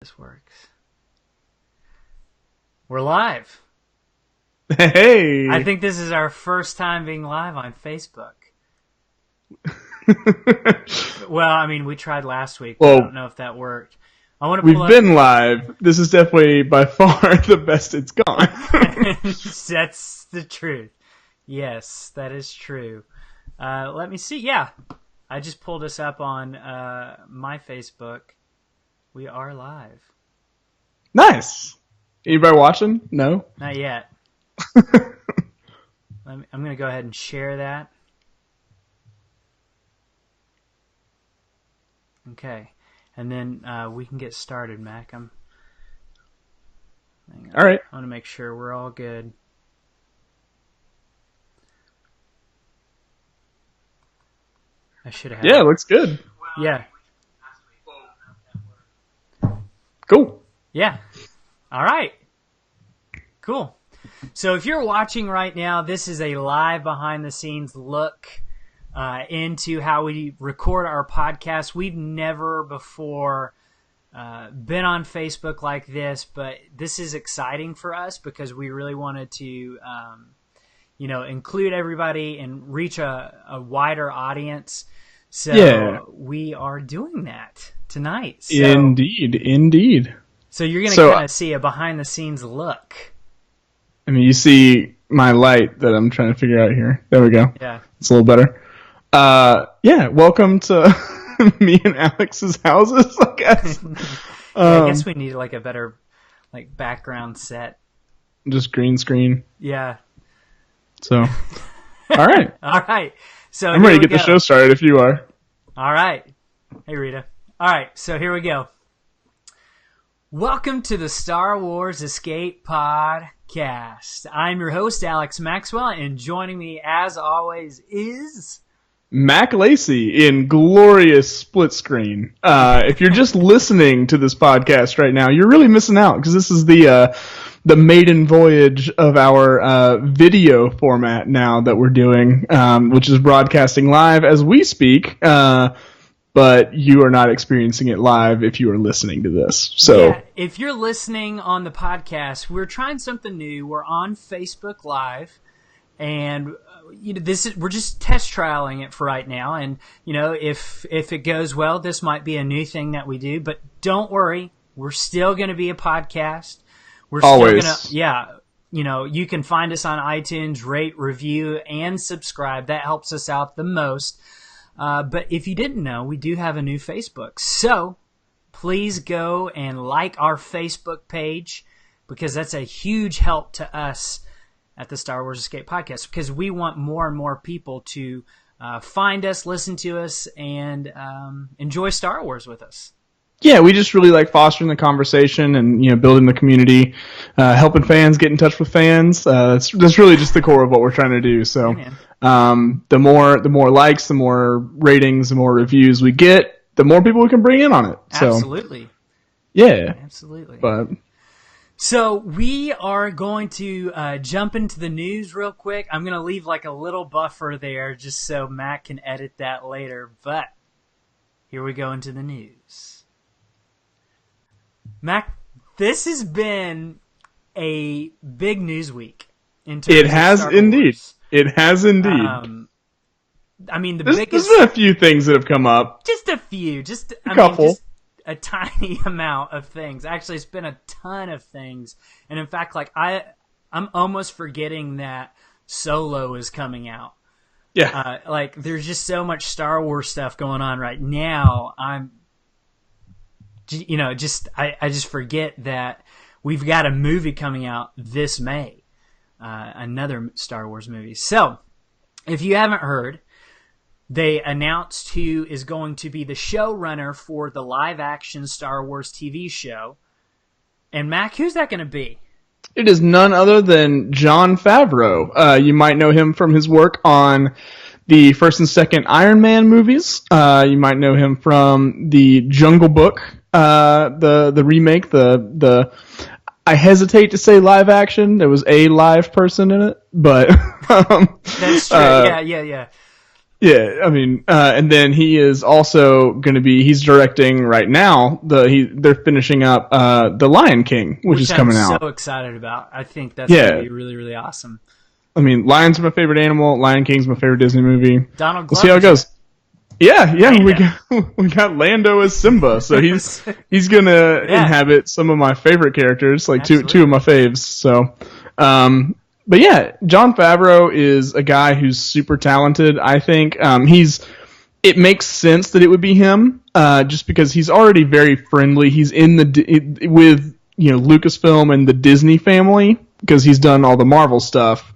This works. We're live. Hey! I think this is our first time being live on Facebook. Well, I mean, we tried last week, but I don't know if that worked. We've been live. This is definitely by far the best it's gone. That's the truth. Yes, that is true. Let me see. Yeah, I just pulled us up on my Facebook. We are live. Nice. Anybody watching? No? Not yet. I'm going to go ahead and share that. Okay. And then we can get started, Mac. All right. I want to make sure we're all good. I should have. Yeah, it looks good. Yeah. Cool. Yeah. All right. Cool. So if you're watching right now, this is a live behind-the-scenes look into how we record our podcast. We've never before been on Facebook like this, but this is exciting for us because we really wanted to, include everybody and reach a wider audience. So we are doing that tonight. So, Indeed. So you're going to kind of see a behind-the-scenes look. I mean, you see my light that I'm trying to figure out here. There we go. Yeah. It's a little better. Welcome to me and Alex's houses, I guess. I guess we need like a better background set. Just green screen. Yeah. So, all right. All right. So I'm ready to get the show started if you are. All right. Hey, Rita. All right. So here we go. Welcome to the Star Wars Escape Podcast. I'm your host, Alex Maxwell, and joining me, as always, is Mac Lacey in glorious split screen. If you're just listening to this podcast right now, you're really missing out because this is the maiden voyage of our video format now that we're doing, which is broadcasting live as we speak. But you are not experiencing it live if you are listening to this. So, yeah, if you're listening on the podcast, we're trying something new. We're on Facebook Live, and we're just test trialing it for right now. And if it goes well, this might be a new thing that we do. But don't worry, we're still going to be a podcast. We're always still going to, you can find us on iTunes, rate, review, and subscribe. That helps us out the most. But if you didn't know, we do have a new Facebook. So please go and like our Facebook page because that's a huge help to us at the Star Wars Escape Podcast because we want more and more people to find us, listen to us, and enjoy Star Wars with us. Yeah, we just really like fostering the conversation and building the community, helping fans get in touch with fans. That's really just the core of what we're trying to do. So. Hey, the more likes, the more ratings, the more reviews we get, the more people we can bring in on it. So, absolutely. Yeah. Absolutely. So we are going to jump into the news real quick. I'm going to leave a little buffer there just so Matt can edit that later. But here we go into the news. Mac, this has been a big news week. It has indeed. It has indeed. I mean, There's been a few things that have come up. Just a few. Just a couple. Just a tiny amount of things. Actually, it's been a ton of things. And in fact, I'm almost forgetting that Solo is coming out. Yeah. There's just so much Star Wars stuff going on right now. I just forget that we've got a movie coming out this May. Another Star Wars movie. So, if you haven't heard, they announced who is going to be the showrunner for the live-action Star Wars TV show. And Mac, who's that going to be? It is none other than Jon Favreau. You might know him from his work on the first and second Iron Man movies. You might know him from the Jungle Book, the remake, the I hesitate to say live action. There was a live person in it, but that's true. Yeah. Yeah, I mean, and then he is also going to be, he's directing right now, they're finishing up The Lion King, which is coming out. I'm so excited about. I think that's going to be really, really awesome. I mean, Lion's my favorite animal, Lion King's my favorite Disney movie. Donald Glover. We'll see how it goes. Yeah, we got Lando as Simba, so he's going to inhabit some of my favorite characters, like two of my faves, so... But yeah, Jon Favreau is a guy who's super talented. I think it makes sense that it would be him, just because he's already very friendly. He's in with Lucasfilm and the Disney family because he's done all the Marvel stuff,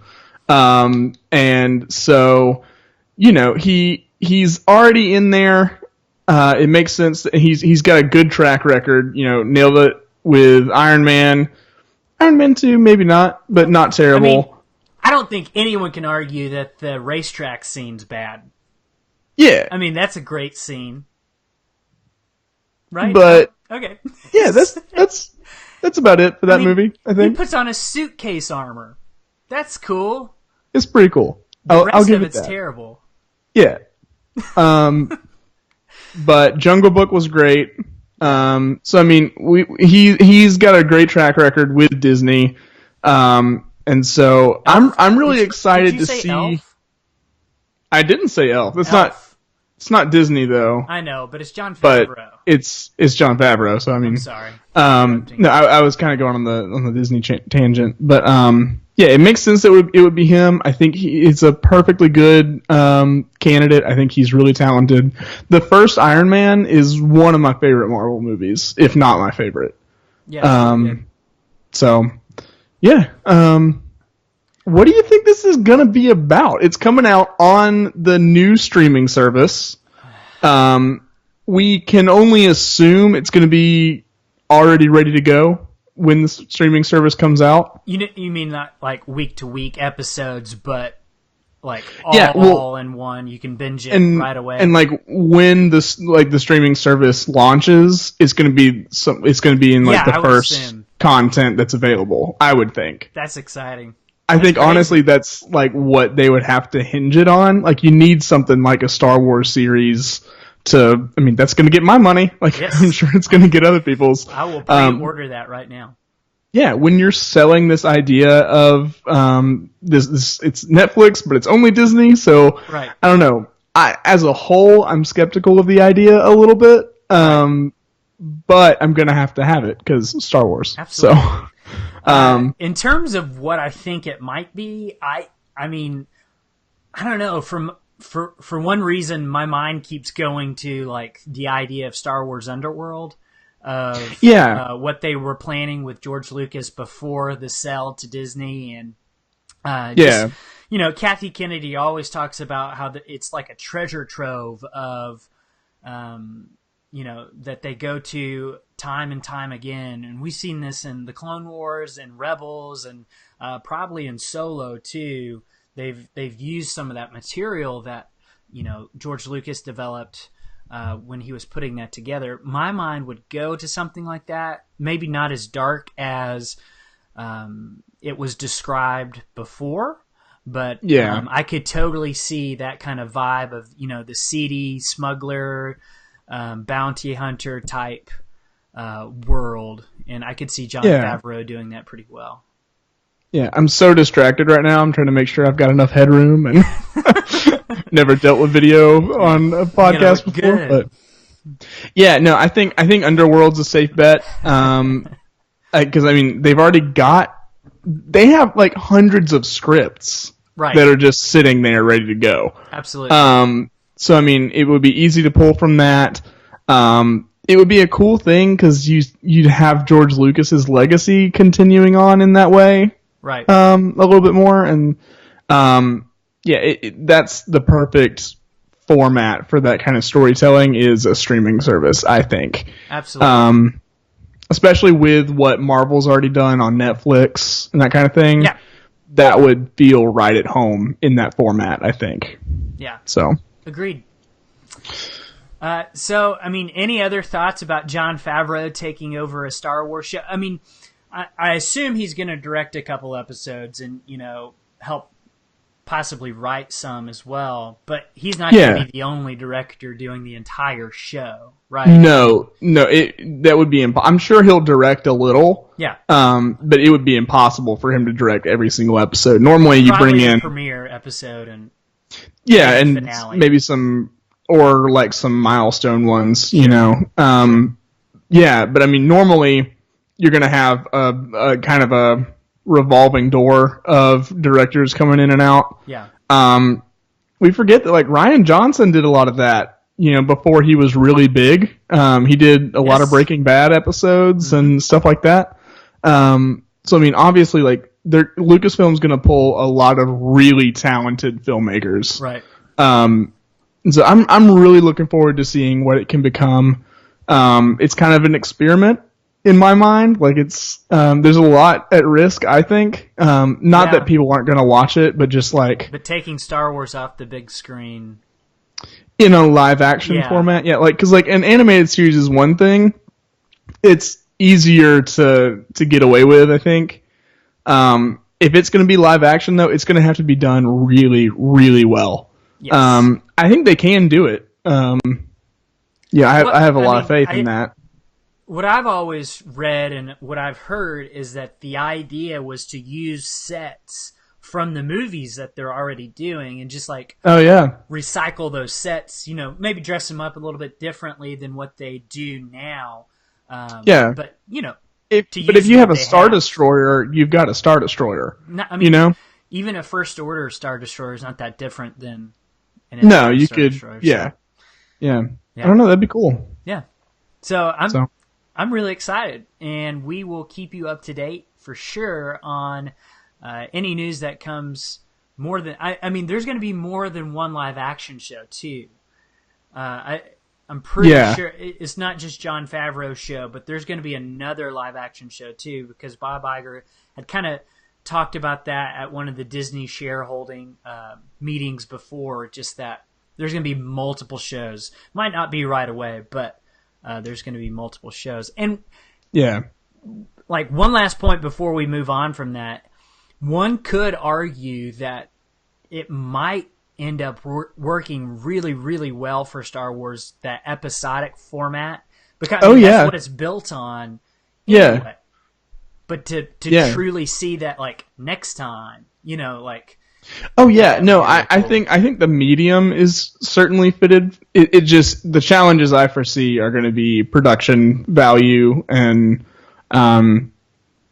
and so he's already in there. It makes sense that he's got a good track record. Nailed it with Iron Man. Iron Man 2, maybe not, but not terrible. I mean, I don't think anyone can argue that the racetrack scene's bad. Yeah. I mean, that's a great scene. Right? But okay. Yeah, that's about it for that movie, I think. He puts on a suitcase armor. That's cool. It's pretty cool. The rest I'll give of it it's that. terrible. Yeah. But Jungle Book was great. So I mean, he's got a great track record with Disney, and so I'm really excited to see. Elf? I didn't say Elf. It's not Disney though. I know, but it's Jon Favreau. But it's Jon Favreau. So I mean, I'm sorry. No, I was kind of going on the Disney tangent, but yeah, it makes sense that it would be him. I think he's a perfectly good candidate. I think he's really talented. The first Iron Man is one of my favorite Marvel movies, if not my favorite. Yeah. So, yeah. What do you think this is going to be about? It's coming out on the new streaming service. We can only assume it's going to be already ready to go when the streaming service comes out. You mean not like week-to-week episodes, but like all in one. You can binge it right away. And like when the streaming service launches, it's going to be in like the first content that's available. I would think. That's exciting. I think honestly that's like what they would have to hinge it on. Like you need something like a Star Wars series that's going to get my money. Like yes. I'm sure it's going to get other people's. I will pre-order that right now. Yeah, when you're selling this idea of this it's Netflix, but it's only Disney, so right. I don't know. As a whole, I'm skeptical of the idea a little bit, but I'm going to have it because Star Wars. Absolutely. So, in terms of what I think it might be, I mean, I don't know. For one reason, my mind keeps going to like the idea of Star Wars Underworld, of what they were planning with George Lucas before the sell to Disney, and Kathy Kennedy always talks about how it's like a treasure trove of, that they go to time and time again, and we've seen this in the Clone Wars and Rebels, and probably in Solo too. They've used some of that material that George Lucas developed when he was putting that together. My mind would go to something like that. Maybe not as dark as it was described before, but I could totally see that kind of vibe of the seedy smuggler, bounty hunter type world, and I could see Jon Favreau doing that pretty well. Yeah, I'm so distracted right now. I'm trying to make sure I've got enough headroom, and never dealt with video on a podcast before. Good. But yeah, no, I think Underworld's a safe bet. Because I mean, they have like hundreds of scripts that are just sitting there ready to go. Absolutely. So I mean, it would be easy to pull from that. It would be a cool thing because you'd have George Lucas's legacy continuing on in that way. Right. A little bit more, and that's the perfect format for that kind of storytelling is a streaming service, I think. Absolutely. Especially with what Marvel's already done on Netflix and that kind of thing. Yeah. That would feel right at home in that format, I think. Yeah. So. Agreed. So, I mean, any other thoughts about Jon Favreau taking over a Star Wars show? I mean, I assume he's going to direct a couple episodes and, help possibly write some as well, but he's not going to be the only director doing the entire show, right? No, that would be I'm sure he'll direct a little. Yeah. But it would be impossible for him to direct every single episode. Normally you Probably bring in premiere episode and finale. Maybe some milestone ones, you know. But I mean normally you're going to have a kind of a revolving door of directors coming in and out. Yeah. We forget that like Rian Johnson did a lot of that, you know, before he was really big. He did a lot of Breaking Bad episodes and stuff like that. So I mean, obviously, like Lucasfilm's going to pull a lot of really talented filmmakers. Right. So I'm really looking forward to seeing what it can become. It's kind of an experiment in my mind. Like it's there's a lot at risk, I think. Not that people aren't going to watch it, but just like taking Star Wars off the big screen in a live action format. Yeah, like cuz like an animated series is one thing. It's easier to get away with, I think. If it's going to be live action though, it's going to have to be done really really well. Yes. I think they can do it. I have a lot of faith in that. What I've always read and what I've heard is that the idea was to use sets from the movies that they're already doing and just like recycle those sets, you know, maybe dress them up a little bit differently than what they do now. But you know, if you have a Star Destroyer, you've got a Star Destroyer. I mean, you know, even a First Order Star Destroyer is not that different than an you could Destroyer, yeah. I don't know, that'd be cool. Yeah. So I'm really excited, and we will keep you up to date for sure on any news that comes. More than I mean, there's going to be more than one live action show too. I'm pretty sure it's not just Jon Favreau's show, but there's going to be another live action show too, because Bob Iger had kind of talked about that at one of the Disney shareholding meetings before. Just that there's going to be multiple shows. Might not be right away, but. There's going to be multiple shows. And like one last point before we move on from that, one could argue that it might end up working really, really well for Star Wars, that episodic format. Because that's what it's built on. Anyway. But to truly see that like next time, you know, like... Oh yeah, no, I think the medium is certainly fitted. It just the challenges I foresee are going to be production value and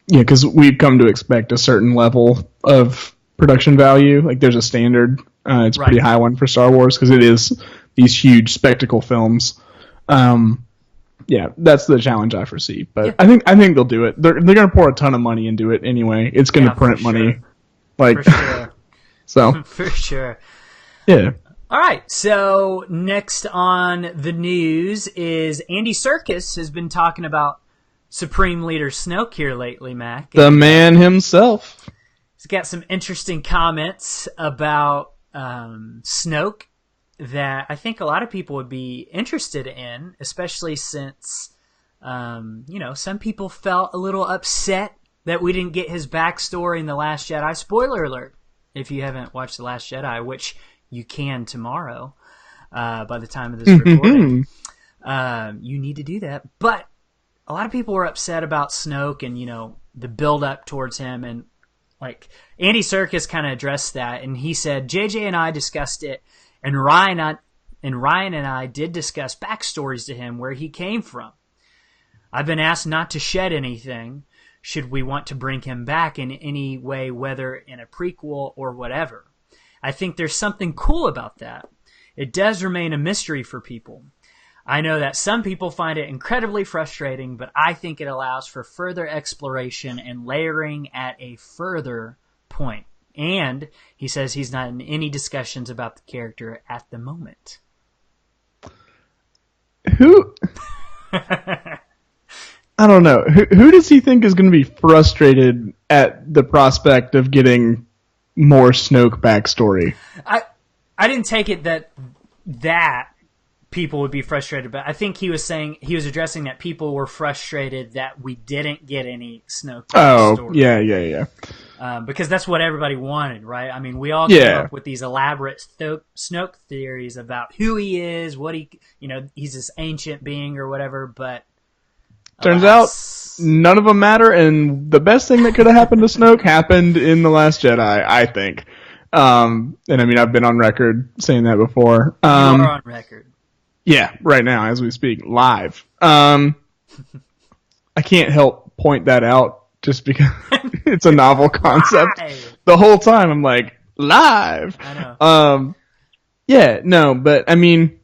because we've come to expect a certain level of production value. Like there's a standard, it's a pretty high one for Star Wars because it is these huge spectacle films. That's the challenge I foresee. But I think they'll do it. They're going to pour a ton of money into it anyway. It's going to print money, like. For sure. So for sure. Yeah. All right. So next on the news is Andy Serkis has been talking about Supreme Leader Snoke here lately, Mac. The man himself. He's got some interesting comments about Snoke that I think a lot of people would be interested in, especially since, some people felt a little upset that we didn't get his backstory in The Last Jedi. Spoiler alert. If you haven't watched The Last Jedi, which you can tomorrow by the time of this recording, you need to do that. But a lot of people were upset about Snoke and, you know, the build-up towards him. And, like, Andy Serkis kind of addressed that. And he said, JJ and I discussed it, and Ryan and I did discuss backstories to him, where he came from. I've been asked not to shed anything. Should we want to bring him back in any way, whether in a prequel or whatever. I think there's something cool about that. It does remain a mystery for people. I know that some people find it incredibly frustrating, but I think it allows for further exploration and layering at a further point. And he says he's not in any discussions about the character at the moment. Who... I don't know. Who does he think is going to be frustrated at the prospect of getting more Snoke backstory? I didn't take it that people would be frustrated, but I think he was addressing that people were frustrated that we didn't get any Snoke backstory. Oh, yeah. because that's what everybody wanted, right? I mean, we all came up with these elaborate Snoke theories about who he is, what he's this ancient being or whatever, but turns out none of them matter, and the best thing that could have happened to Snoke happened in The Last Jedi, I think. And I mean, I've been on record saying that before. You are on record. Yeah, right now, as we speak, live. I can't help point that out just because it's a novel concept. Live. The whole time I'm like, live! I know. Yeah, no, but I mean,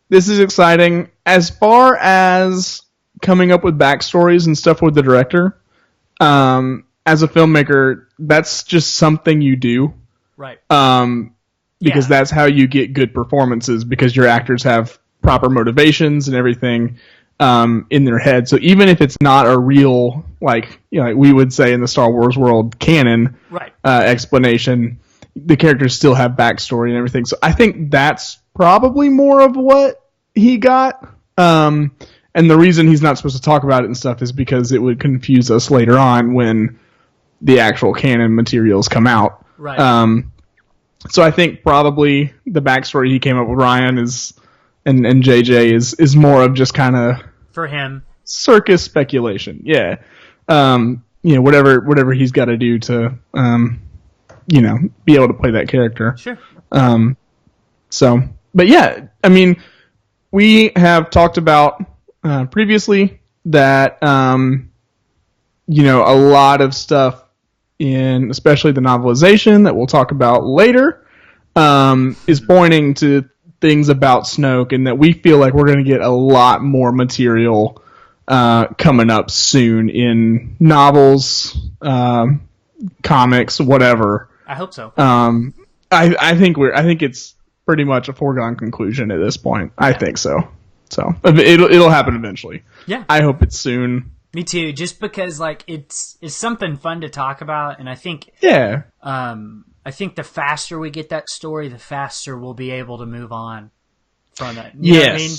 this is exciting. As far as coming up with backstories and stuff with the director, as a filmmaker, that's just something you do. Right. Because that's how you get good performances, because your actors have proper motivations and everything in their head. So even if it's not a real, like we would say in the Star Wars world, canon explanation, the characters still have backstory and everything. So I think that's probably more of what he got. And the reason he's not supposed to talk about it and stuff is because it would confuse us later on when the actual canon materials come out. Right. So I think probably the backstory he came up with Ryan is and JJ is more of just kind of for him circus speculation. Yeah. Whatever he's got to do to be able to play that character. Sure. But yeah, I mean, we have talked about previously that a lot of stuff in especially the novelization that we'll talk about later is pointing to things about Snoke, and that we feel like we're going to get a lot more material coming up soon in novels, comics, whatever. I hope so. I think it's pretty much a foregone conclusion at this point. I think so. So it'll happen eventually. Yeah. I hope it's soon. Me too. Just because it's something fun to talk about, and I think I think the faster we get that story, the faster we'll be able to move on from it. You know what I mean?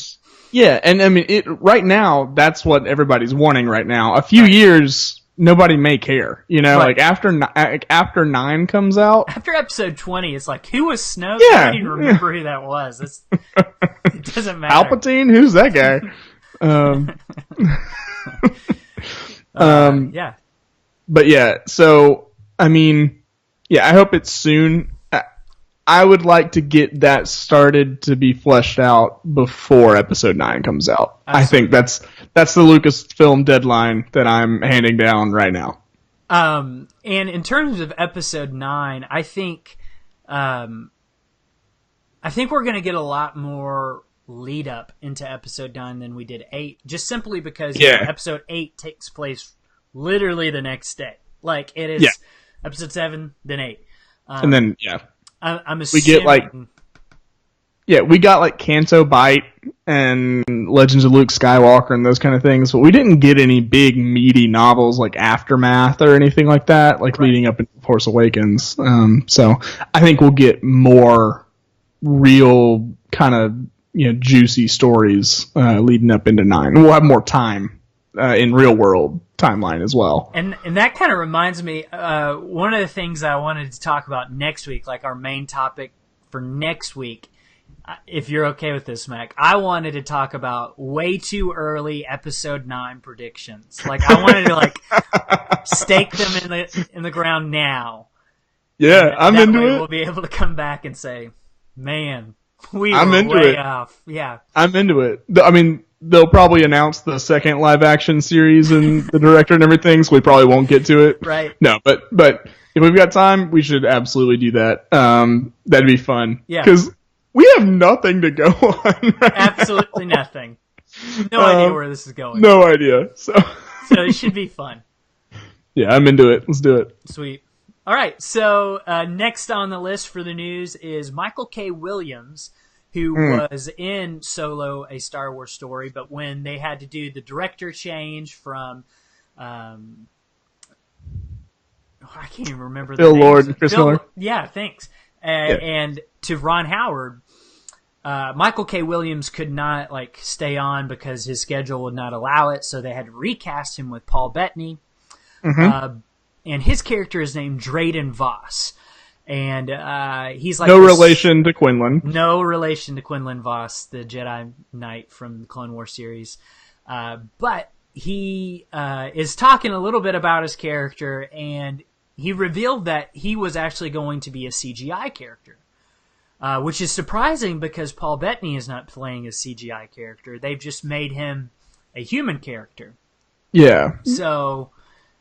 Yeah, and I mean right now that's what everybody's wanting right now. A few years, nobody may care. Like after 9 comes out, after episode 20, it's like, who was Snoke? Yeah, I don't even remember who that was. It doesn't matter. Palpatine, who's that guy? Yeah. But yeah, so I mean, yeah, I hope it's soon. I would like to get that started to be fleshed out before episode 9 comes out. Absolutely. I think that's the Lucasfilm deadline that I'm handing down right now. And in terms of episode 9, I think we're going to get a lot more lead up into episode 9 than we did 8, just simply because episode 8 takes place literally the next day. Like it is episode 7, then 8. And then I'm assuming we got like Canto Bight and Legends of Luke Skywalker and those kind of things, but we didn't get any big meaty novels like Aftermath or anything like that, leading up into Force Awakens. So I think we'll get more real kind of juicy stories leading up into 9. We'll have more time in real world timeline as well. And that kind of reminds me, one of the things I wanted to talk about next week, like our main topic for next week, if you're okay with this, Mac, I wanted to talk about way too early episode 9 predictions. Like I wanted to stake them in the ground now. Yeah, I'm into it. We'll be able to come back and say, man, I'm into way it. off. Yeah. I'm into it. I mean, they'll probably announce the second live action series and the director and everything, so we probably won't get to it. Right. No, but if we've got time, we should absolutely do that. That'd be fun. Yeah. Because we have nothing to go on right Absolutely now. Nothing. No idea where this is going. No idea. So it should be fun. Yeah, I'm into it. Let's do it. Sweet. All right, so next on the list for the news is Michael K. Williams, who was in Solo, A Star Wars Story, but when they had to do the director change from, I can't even remember the Phil names. Lord and Chris Miller. Yeah, thanks. And to Ron Howard, Michael K. Williams could not stay on because his schedule would not allow it, so they had to recast him with Paul Bettany. and his character is named Drayden Voss. And he's like no relation to Quinlan. No relation to Quinlan Voss, the Jedi Knight from the Clone Wars series. But he is talking a little bit about his character, and he revealed that he was actually going to be a CGI character, which is surprising because Paul Bettany is not playing a CGI character. They've just made him a human character. Yeah. So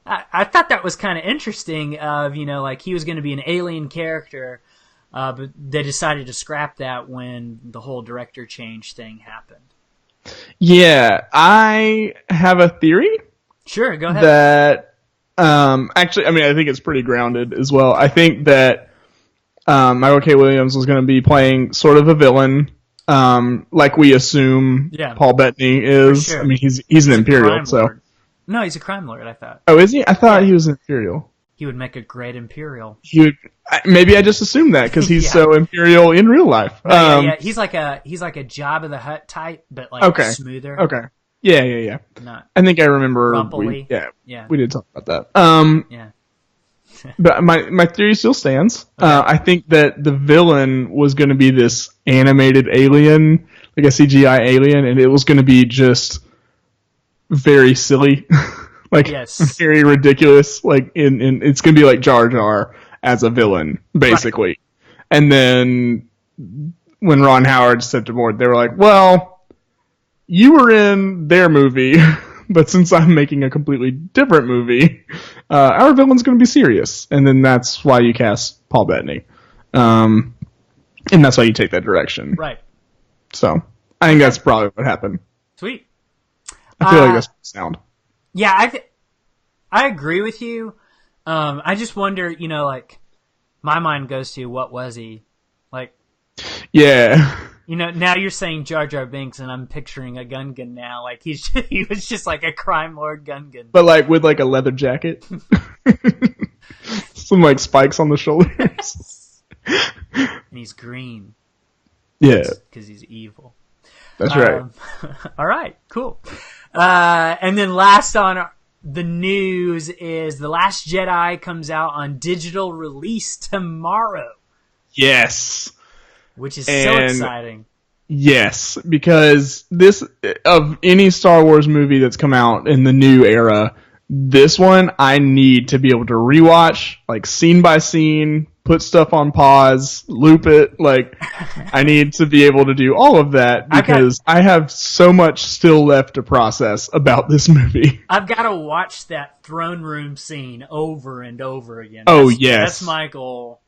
I thought that was kind of interesting of, like he was going to be an alien character, but they decided to scrap that when the whole director change thing happened. Yeah, I have a theory. Sure, go ahead. That, actually, I mean, I think it's pretty grounded as well. I think that Michael K. Williams was going to be playing sort of a villain, like we assume Paul Bettany is. Sure. I mean, he's an Imperial, so. Lord. No, he's a crime lord, I thought. Oh, is he? I thought he was an Imperial. He would make a great Imperial. Maybe I just assumed that because he's so Imperial in real life. Yeah. He's like a Jabba the Hutt type, but like smoother. Okay. Yeah. Not I think I remember. rumply. We did talk about that. Yeah. But my theory still stands. Okay. I think that the villain was going to be this animated alien, like a CGI alien, and it was going to be just very silly. Like, very ridiculous. Like, it's going to be like Jar Jar as a villain, basically. Right. And then when Ron Howard stepped aboard, they were like, well, you were in their movie, but since I'm making a completely different movie, our villain's going to be serious. And then that's why you cast Paul Bettany. And that's why you take that direction. Right. So, I think that's probably what happened. Sweet. I feel like that's sound. Yeah, I agree with you. I just wonder, like, my mind goes to what was he? Like, yeah. Now you're saying Jar Jar Binks, and I'm picturing a Gungan now. Like, he was just like a crime lord Gungan. But, like, with, like, a leather jacket. Some, like, spikes on the shoulders. And he's green. Yeah. Because he's evil. That's right. All right, cool. And then last on the news is The Last Jedi comes out on digital release tomorrow. Yes. Which is so exciting. Yes, because this, of any Star Wars movie that's come out in the new era, this one I need to be able to rewatch, like, scene by scene, put stuff on pause, loop it. Like, I need to be able to do all of that because I have so much still left to process about this movie. I've got to watch that throne room scene over and over again. Yes. That's my goal.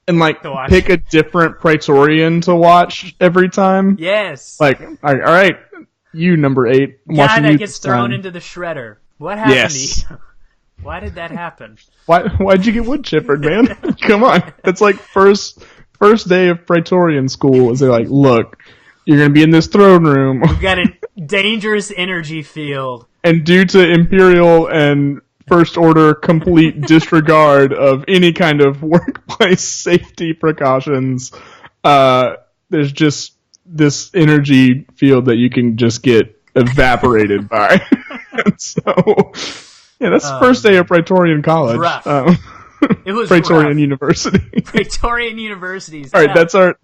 And, like, pick a different Praetorian to watch every time. Yes. Like, all right, you, number 8. Guy that gets thrown into the shredder. What happened to you? Why did that happen? Why'd you get wood chippered, man? Come on. That's like first day of Praetorian school is they're like, look, you're going to be in this throne room. We've got a dangerous energy field. And due to Imperial and First Order complete disregard of any kind of workplace safety precautions, there's just this energy field that you can just get evaporated by. So, yeah, that's the first day of Praetorian College. Rough. It was Praetorian rough. University. Praetorian Universities. All right, that's our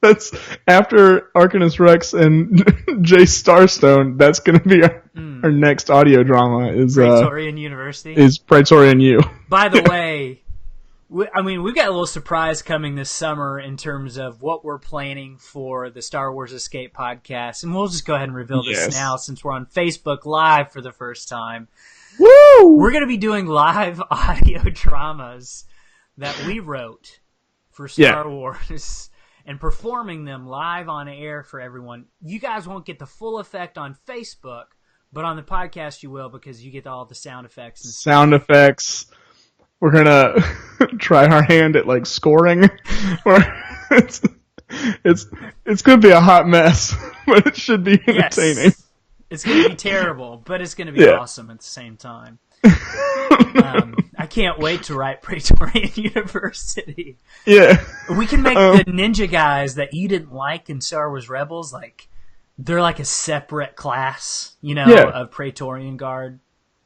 that's after Arcanus Rex and Jay Starstone. That's going to be our next audio drama. Is Praetorian University? Is Praetorian U. By the way, we've got a little surprise coming this summer in terms of what we're planning for the Star Wars Escape podcast, and we'll just go ahead and reveal this now since we're on Facebook Live for the first time. Woo! We're going to be doing live audio dramas that we wrote for Star Wars and performing them live on air for everyone. You guys won't get the full effect on Facebook, but on the podcast you will because you get all the sound effects. And sound effects. We're gonna try our hand at like scoring. It's gonna be a hot mess, but it should be entertaining. Yes. It's gonna be terrible, but it's gonna be awesome at the same time. I can't wait to write Praetorian University. Yeah, we can make the ninja guys that you didn't like in Star Wars Rebels they're like a separate class, of Praetorian Guard.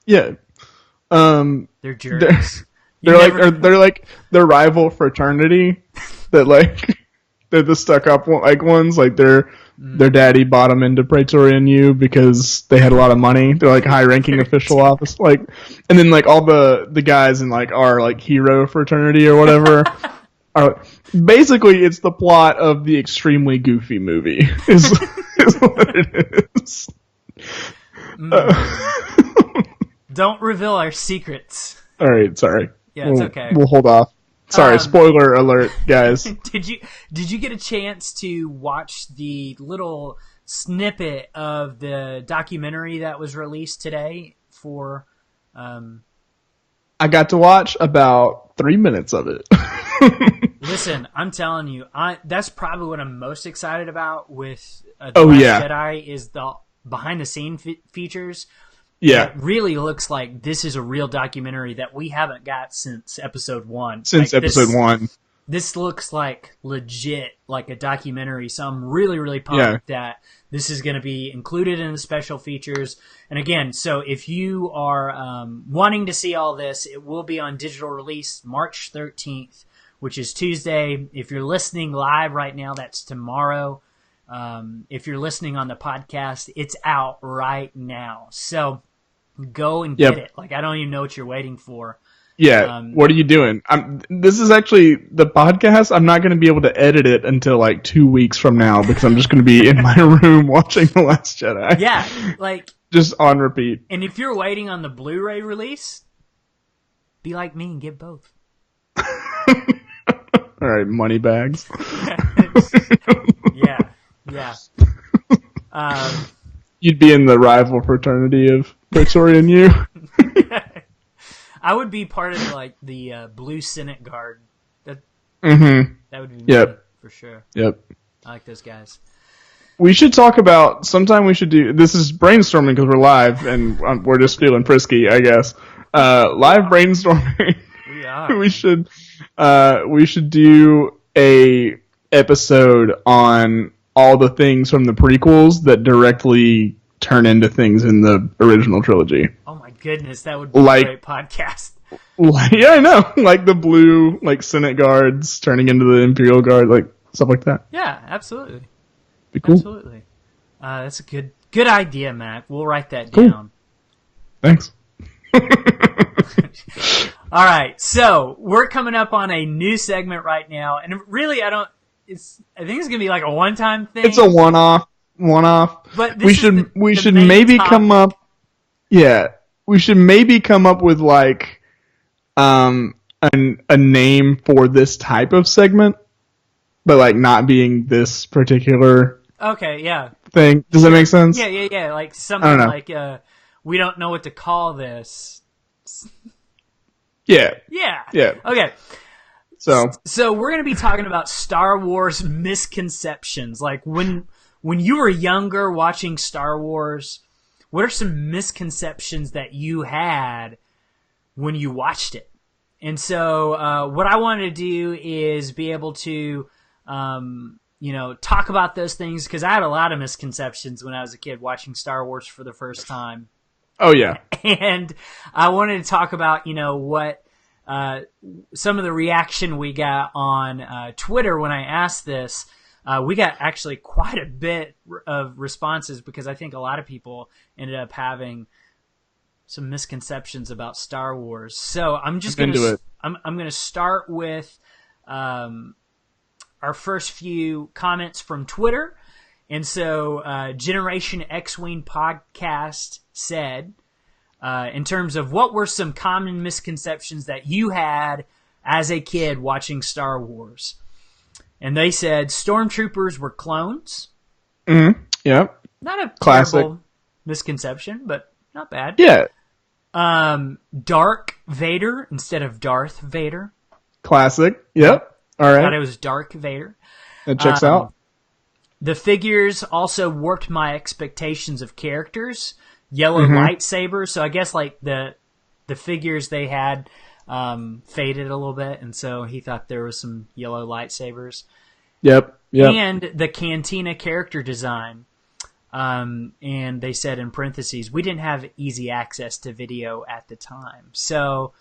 Yeah. They're jerks. They're like the rival fraternity that like they're the stuck up like ones, like their daddy bought them into Praetorian U because they had a lot of money. They're like high ranking official office, like, and then like all the guys in like our like hero fraternity or whatever are basically it's the plot of the extremely goofy movie is what it is. Don't reveal our secrets. All right, sorry. Yeah, it's okay. We'll hold off. Sorry, spoiler alert, guys. Did you get a chance to watch the little snippet of the documentary that was released today for? I got to watch about 3 minutes of it. Listen, I'm telling you, that's probably what I'm most excited about with The Last Jedi is the behind the scene features. Yeah. It really looks like this is a real documentary that we haven't got since episode 1. Since episode 1. This looks like legit, like a documentary. So I'm really, really pumped that this is going to be included in the special features. And again, so if you are wanting to see all this, it will be on digital release March 13th, which is Tuesday. If you're listening live right now, that's tomorrow. If you're listening on the podcast, it's out right now. So go and get it. Like, I don't even know what you're waiting for. Yeah. What are you doing? This is actually the podcast. I'm not going to be able to edit it until like 2 weeks from now because I'm just going to be in my room watching The Last Jedi. Yeah. Like, just on repeat. And if you're waiting on the Blu-ray release, be like me and get both. All right. Money bags. Yeah. You'd be in the rival fraternity of Praetorian U. I would be part of like the Blue Senate Guard. That would be me for sure. Yep. I like those guys. We should talk about sometime. We should do this is brainstorming because we're live and we're just feeling frisky, I guess. Live brainstorming. We are. We should do a episode on all the things from the prequels that directly turn into things in the original trilogy. Oh my goodness, that would be a great podcast. Yeah, I know. Like the blue, like Senate guards turning into the Imperial Guard, like stuff like that. Yeah, absolutely. Be cool. Absolutely. That's a good idea, Matt. We'll write that down. Thanks. All right, so we're coming up on a new segment right now, and really, I think it's gonna be like a one-time thing. It's a one-off. But we should maybe topic. come up. Yeah, we should maybe come up with like a name for this type of segment, but like not being this particular. Okay, yeah. Thing. Does that make sense? Yeah. Like something like we don't know what to call this. Yeah. Okay. So we're going to be talking about Star Wars misconceptions. Like when you were younger watching Star Wars, what are some misconceptions that you had when you watched it? And so what I wanted to do is be able to talk about those things because I had a lot of misconceptions when I was a kid watching Star Wars for the first time. Oh yeah. And I wanted to talk about, what some of the reaction we got on Twitter when I asked this. We got actually quite a bit of responses because I think a lot of people ended up having some misconceptions about Star Wars. So I'm just going to I'm going to start with our first few comments from Twitter. And so Generation X-Wing Podcast said, in terms of what were some common misconceptions that you had as a kid watching Star Wars. And they said Stormtroopers were clones. Mm-hmm. Yep. Not a classic terrible misconception, but not bad. Yeah. Dark Vader instead of Darth Vader. Classic. Yep. All right. I thought it was Dark Vader. That checks out. The figures also warped my expectations of characters. Yellow lightsabers. So I guess like the figures they had faded a little bit, and so he thought there was some yellow lightsabers. Yep. And the Cantina character design. And they said in parentheses, we didn't have easy access to video at the time. So,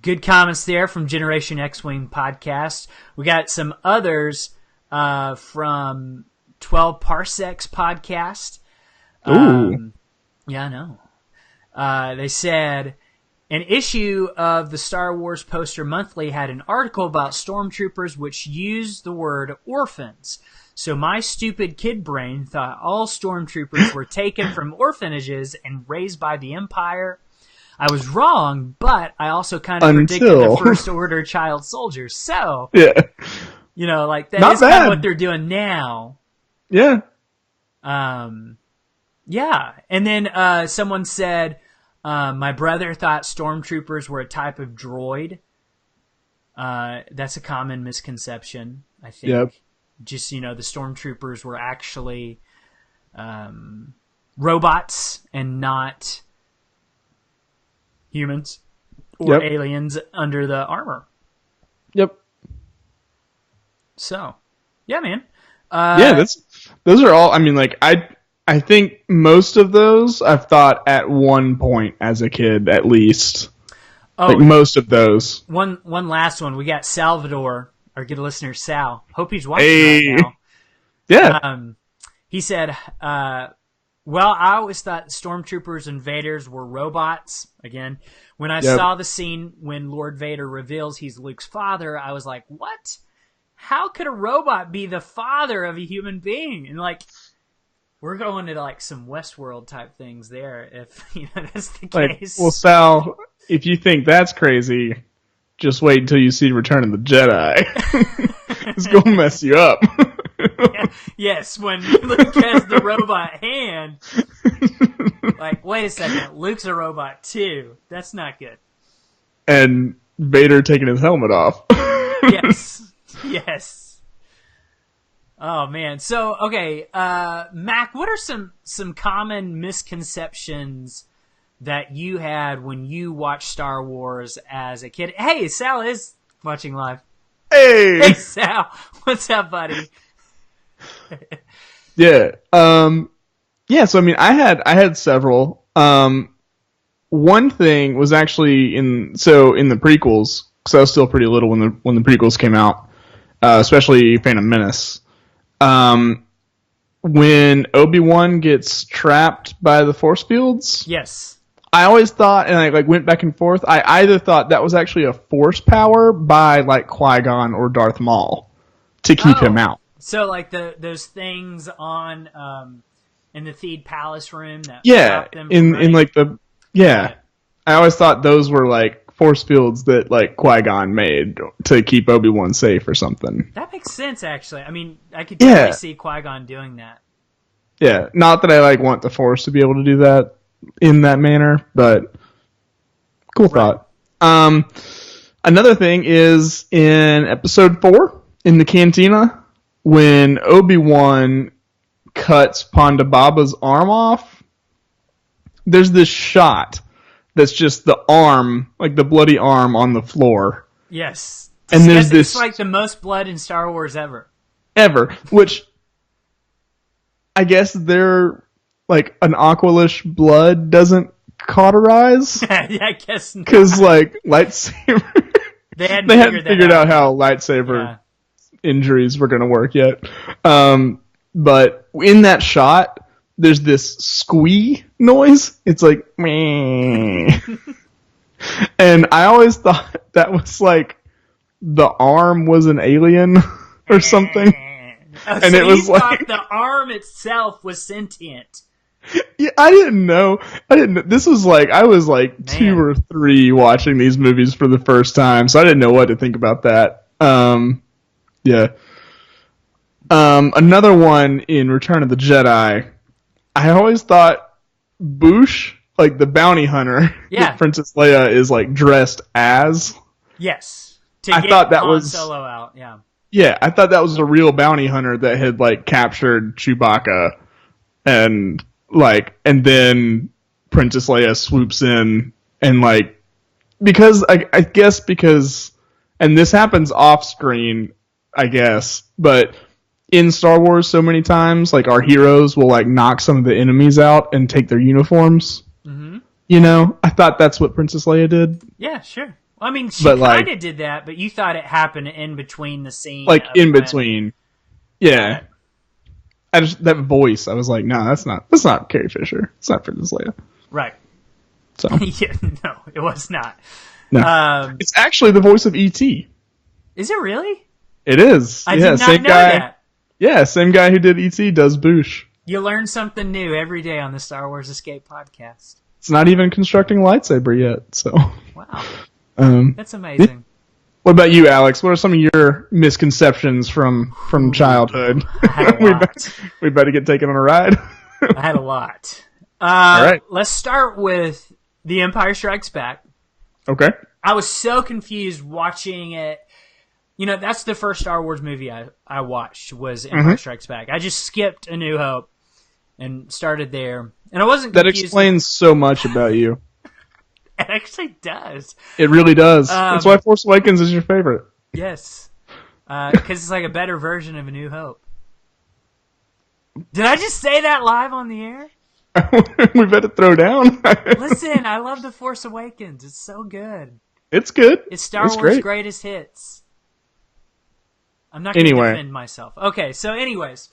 good comments there from Generation X-Wing podcast. We got some others from 12 Parsecs podcast. Ooh. Yeah, I know. They said, an issue of the Star Wars Poster Monthly had an article about stormtroopers which used the word orphans. So my stupid kid brain thought all stormtroopers were taken from orphanages and raised by the Empire. I was wrong, but I also kind of predicted the First Order child soldiers. So, yeah, like that Not is bad. kind of what they're doing now. Yeah. Yeah. And then someone said, my brother thought stormtroopers were a type of droid. That's a common misconception, I think. Yep. Just, the stormtroopers were actually robots and not humans or aliens under the armor. Yep. So, yeah, man. Those are all, I think most of those I've thought at one point as a kid, at least. Oh, most of those. One last one. We got Salvador, our good listener, Sal. Hope he's watching right now. Yeah. He said, well, I always thought stormtroopers and Vaders were robots. Again, when I saw the scene when Lord Vader reveals he's Luke's father, I was like, what? How could a robot be the father of a human being? And we're going to some Westworld type things there if that's the case. Well, Sal, if you think that's crazy, just wait until you see Return of the Jedi. It's gonna mess you up. Yes, when Luke has the robot hand. Wait a second, Luke's a robot too. That's not good. And Vader taking his helmet off. Yes. Oh man. So okay, Mac, what are some common misconceptions that you had when you watched Star Wars as a kid? Hey, Sal is watching live. Hey Sal, what's up, buddy? Yeah. So I had several. One thing was actually in the prequels, because I was still pretty little when the prequels came out, especially Phantom Menace. When Obi-Wan gets trapped by the force fields. Yes. I always thought, and I went back and forth, I either thought that was actually a force power by Qui-Gon or Darth Maul to keep him out. So those things on in the Theed Palace room that I always thought those were force fields that Qui-Gon made to keep Obi-Wan safe or something. That makes sense, actually. I could totally see Qui-Gon doing that. Yeah, not that I want the Force to be able to do that in that manner, but cool thought. Another thing is in Episode 4 in the Cantina when Obi-Wan cuts Ponda Baba's arm off. There's this shot that's just the arm, the bloody arm on the floor. Yes. And there's this... It's the most blood in Star Wars ever. Which I guess they're an Aqualish blood doesn't cauterize. Yeah, I guess not. Because lightsaber... They hadn't figured out how lightsaber injuries were going to work yet. But in that shot, there's this squee noise. It's meh. And I always thought that was the arm was an alien or something. And so it was thought the arm itself was sentient. Yeah, I didn't know. This was I was 2 or 3 watching these movies for the first time, so I didn't know what to think about that. Yeah. Another one in Return of the Jedi, I always thought Boosh, the bounty hunter, that Princess Leia is dressed as. Yes. I thought that was Solo out. Yeah. Yeah, I thought that was a real bounty hunter that had captured Chewbacca, and then Princess Leia swoops in and because I guess because, and this happens off screen, I guess, but in Star Wars so many times, like our heroes will like knock some of the enemies out and take their uniforms. Mm-hmm. You know, I thought that's what Princess Leia did. Yeah, sure. Well, I mean, she But, kind like- of did that, but you thought it happened in between the scene. Like of in when- between. Yeah. I just that voice, I was like, no, that's not Carrie Fisher. It's not Princess Leia. Right. So Yeah, no, it was not. no. It's actually the voice of E.T. Is it really? It is. I yeah, did not same know guy. that. Yeah, same guy who did E.T. does Boosh. You learn something new every day on the Star Wars Escape podcast. It's not even constructing a lightsaber yet, so. Wow. Um, That's amazing. what about you, Alex? What are some of your misconceptions from childhood? I had a lot. we better get taken on a ride. I had a lot. All right. Let's start with The Empire Strikes Back. Okay. I was so confused watching it. You know, that's the first Star Wars movie I watched was Empire Strikes Back. I just skipped A New Hope and started there. And I wasn't That confused. explains so much about you. It actually does. It really does. That's why Force Awakens is your favorite. Yes. Because it's like a better version of A New Hope. Did I just say that live on the air? We better throw down. Listen, I love The Force Awakens. It's so good. It's good. It's Star Wars' great. greatest hits. I'm not going to defend myself. Okay, so anyways.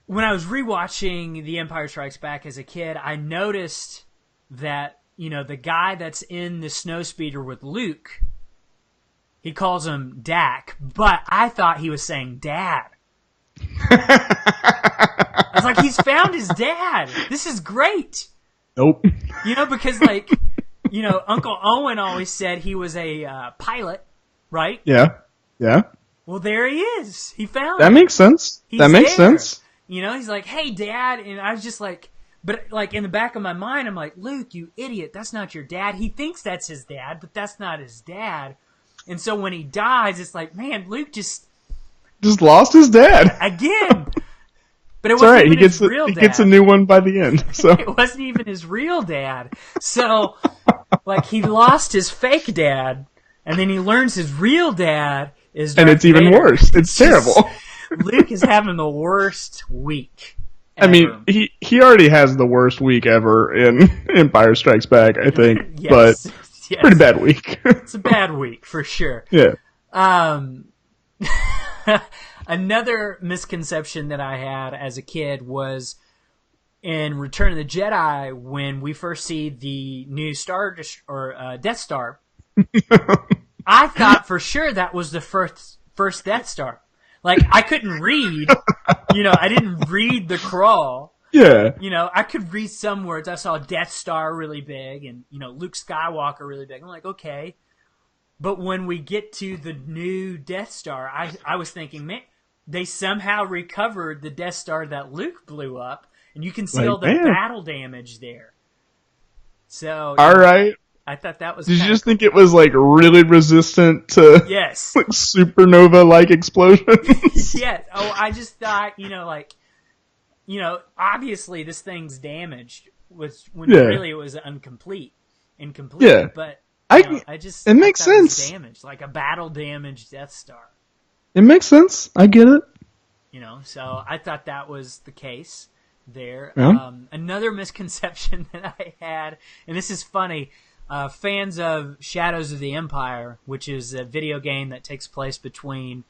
When I was rewatching The Empire Strikes Back as a kid, I noticed that, you know, the guy that's in the snowspeeder with Luke, he calls him Dak, but I thought he was saying Dad. I was like, he's found his dad. This is great. Nope. You know, because, like, you know, Uncle Owen always said he was a pilot, right? Yeah. Yeah. Well, there he is. He found That him. makes sense. He's That makes there. sense. You know, he's like, hey, Dad. And I was just like, but, like, in the back of my mind, I'm like, Luke, you idiot. That's not your dad. He thinks that's his dad, but that's not his dad. And so when he dies, it's like, man, Luke just lost his dad. again. But it It's all wasn't right. even his real He dad. gets a new one by the end. So It wasn't even his real dad. So, like, he lost his fake dad, and then he learns his real dad is Darth and it's even Vader. worse. It's terrible. Luke is having the worst week I ever. mean, he already has the worst week ever in Empire Strikes Back, I think. Yes. But Yes. pretty bad week. It's a bad week, for sure. Yeah. Another misconception that I had as a kid was in Return of the Jedi when we first see the new Death Star. I thought for sure that was the first Death Star. Like, I couldn't read. You know, I didn't read the crawl. Yeah. You know, I could read some words. I saw Death Star really big and, you know, Luke Skywalker really big. I'm like, okay. But when we get to the new Death Star, I was thinking, man, they somehow recovered the Death Star that Luke blew up, and you can see Like, all the man. battle damage there. So, All right. I thought that was Did you kinda just think it was like really resistant to Yes. like supernova-like explosions? Yeah. Oh, I just thought, you know, like, you know, obviously this thing's damaged when Yeah. really it was incomplete. Yeah. But I- you know, I just it makes thought it was sense. damaged, like a battle damaged Death Star. It makes sense. I get it. You know, so I thought that was the case there. Yeah. Another misconception that I had, and this is funny. Fans of Shadows of the Empire, which is a video game that takes place between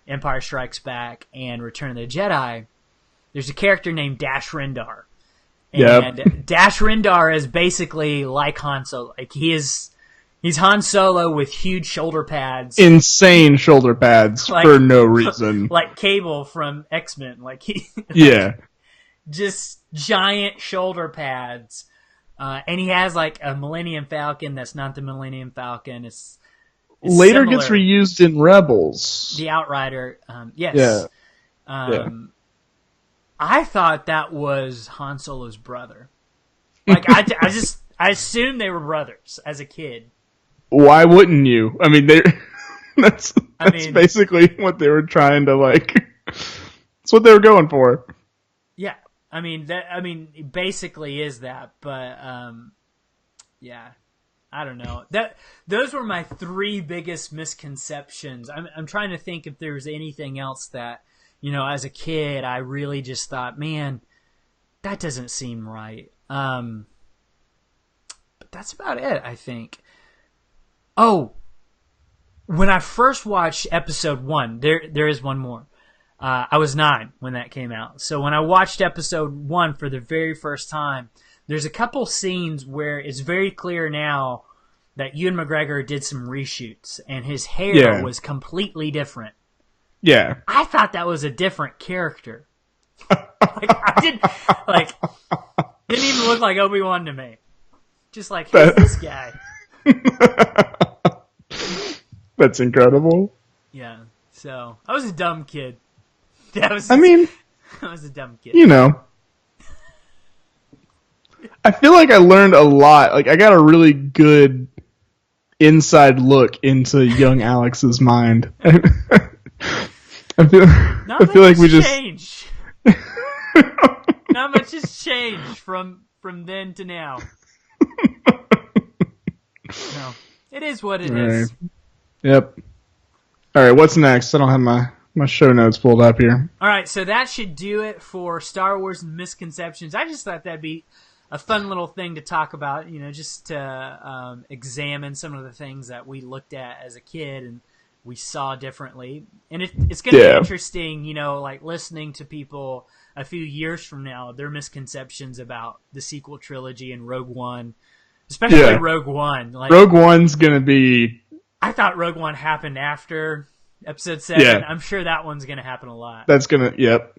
Empire Strikes Back and Return of the Jedi, there's a character named Dash Rendar. And Yep. Dash Rendar is basically like Han Solo. Like he's Han Solo with huge shoulder pads. Insane shoulder pads Like- for no reason. Like Cable from X-Men. Like he Yeah. just giant shoulder pads. And he has like a Millennium Falcon that's not the Millennium Falcon. It's Later similar. gets reused in Rebels. The Outrider. Yes. Yeah. Yeah. I thought that was Han Solo's brother. Like I assumed they were brothers as a kid. Why wouldn't you? I mean, that's mean- basically what they were trying to like. That's what they were going for. Yeah. It basically is that, but yeah. I don't know. Those were my 3 biggest misconceptions. I'm trying to think if there's anything else that, as a kid, I really just thought, man, that doesn't seem right. But that's about it, I think. Oh, when I first watched episode 1, there is one more. I was 9 when that came out. So when I watched episode 1 for the very first time, there's a couple scenes where it's very clear now that Ewan McGregor did some reshoots and his hair was completely different. Yeah. I thought that was a different character. Didn't even look like Obi-Wan to me. Just like, who's this guy? That's incredible. Yeah. So, I was a dumb kid. I was a dumb kid. I feel like I learned a lot. Like, I got a really good inside look into young Alex's mind. I feel like we just changed. Not much has changed from then to now. No, it is what it is. Yep. All right, what's next? I don't have my show notes pulled up here. All right, so that should do it for Star Wars Misconceptions. I just thought that'd be a fun little thing to talk about, just to examine some of the things that we looked at as a kid and we saw differently. And it's going to be interesting, like listening to people a few years from now, their misconceptions about the sequel trilogy and Rogue One, especially Rogue One. Like, Rogue One's going to be... I thought Rogue One happened after Episode 7. Yeah. I'm sure that one's going to happen a lot. That's going to... Yep.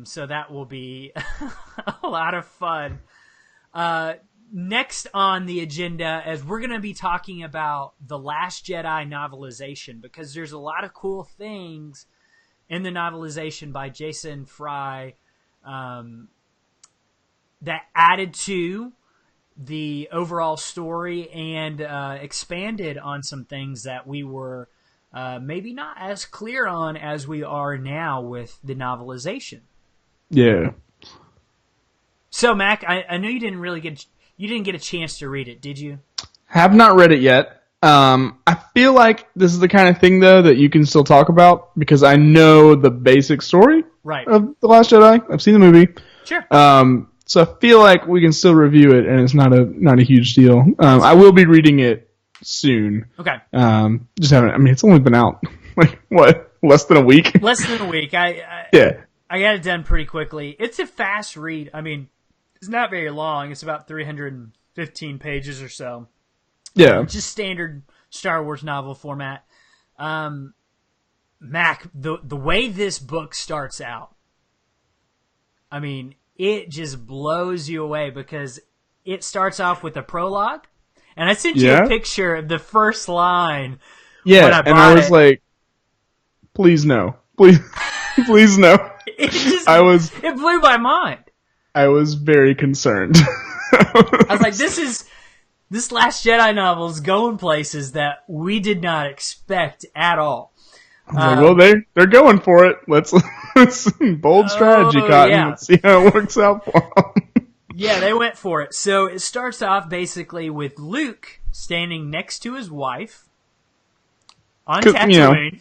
So that will be a lot of fun. Next on the agenda, as we're going to be talking about The Last Jedi novelization, because there's a lot of cool things in the novelization by Jason Fry that added to the overall story and expanded on some things that we were maybe not as clear on as we are now with the novelization. Yeah. So, Mac, I know you didn't get a chance to read it, did you? Have not read it yet. I feel like this is the kind of thing, though, that you can still talk about because I know the basic story of The Last Jedi. I've seen the movie. Sure. So I feel like we can still review it, and it's not a huge deal. I will be reading it soon. Okay. Just haven't. I mean, it's only been out less than a week. Less than a week. I got it done pretty quickly. It's a fast read. I mean, it's not very long. It's about 315 pages or so. Yeah. Just standard Star Wars novel format. Mac, the way this book starts out, I mean, it just blows you away because it starts off with a prologue. And I sent you a picture of the first line. Yeah, and I was like, please no. Please no. It blew my mind. I was very concerned. I was like, this Last Jedi novel is going places that we did not expect at all. I was like, well, they're going for it. Let's bold strategy, Cotton. Yeah. Let's see how it works out for them. Yeah, they went for it. So it starts off basically with Luke standing next to his wife on Tatooine.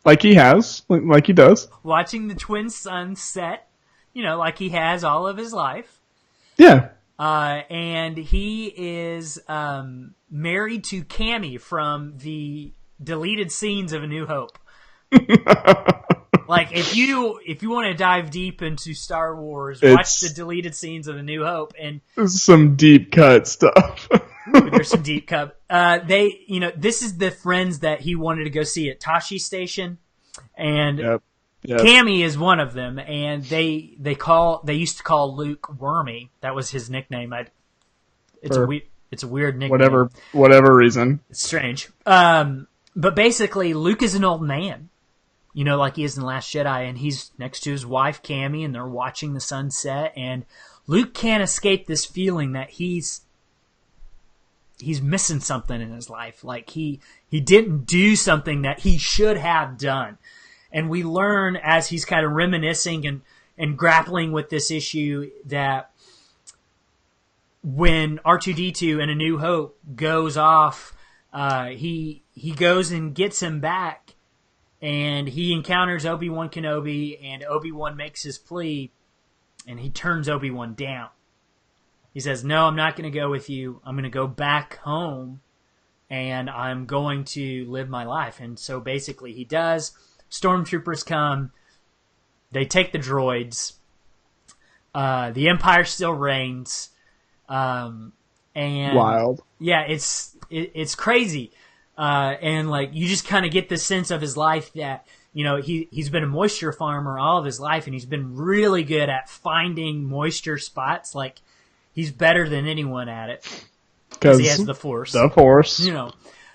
Like he has, like he does. Watching the twin suns set, like he has all of his life. Yeah. And he is married to Cammy from the deleted scenes of A New Hope. Like, if you want to dive deep into Star Wars, watch the deleted scenes of A New Hope, and some deep cut stuff. There's some deep cut. This is the friends that he wanted to go see at Tashi Station, and Yep. Cammy is one of them. And they used to call Luke Wormy. That was his nickname. It's a weird nickname. Whatever reason. It's strange. But basically, Luke is an old man. Like he is in Last Jedi, and he's next to his wife, Cammy, and they're watching the sunset, and Luke can't escape this feeling that he's missing something in his life. Like he didn't do something that he should have done. And we learn as he's kind of reminiscing and grappling with this issue that when R2-D2 in A New Hope goes off, he goes and gets him back, and he encounters Obi-Wan Kenobi, and Obi-Wan makes his plea, and he turns Obi-Wan down. He says, "No, I'm not going to go with you. I'm going to go back home, and I'm going to live my life." And so basically he does. Stormtroopers come. They take the droids. The Empire still reigns. And Wild. Yeah, it's crazy. And like you just kind of get the sense of his life that, you know, he's been a moisture farmer all of his life, and he's been really good at finding moisture spots. Like, he's better than anyone at it because he has the Force. The Force. You know,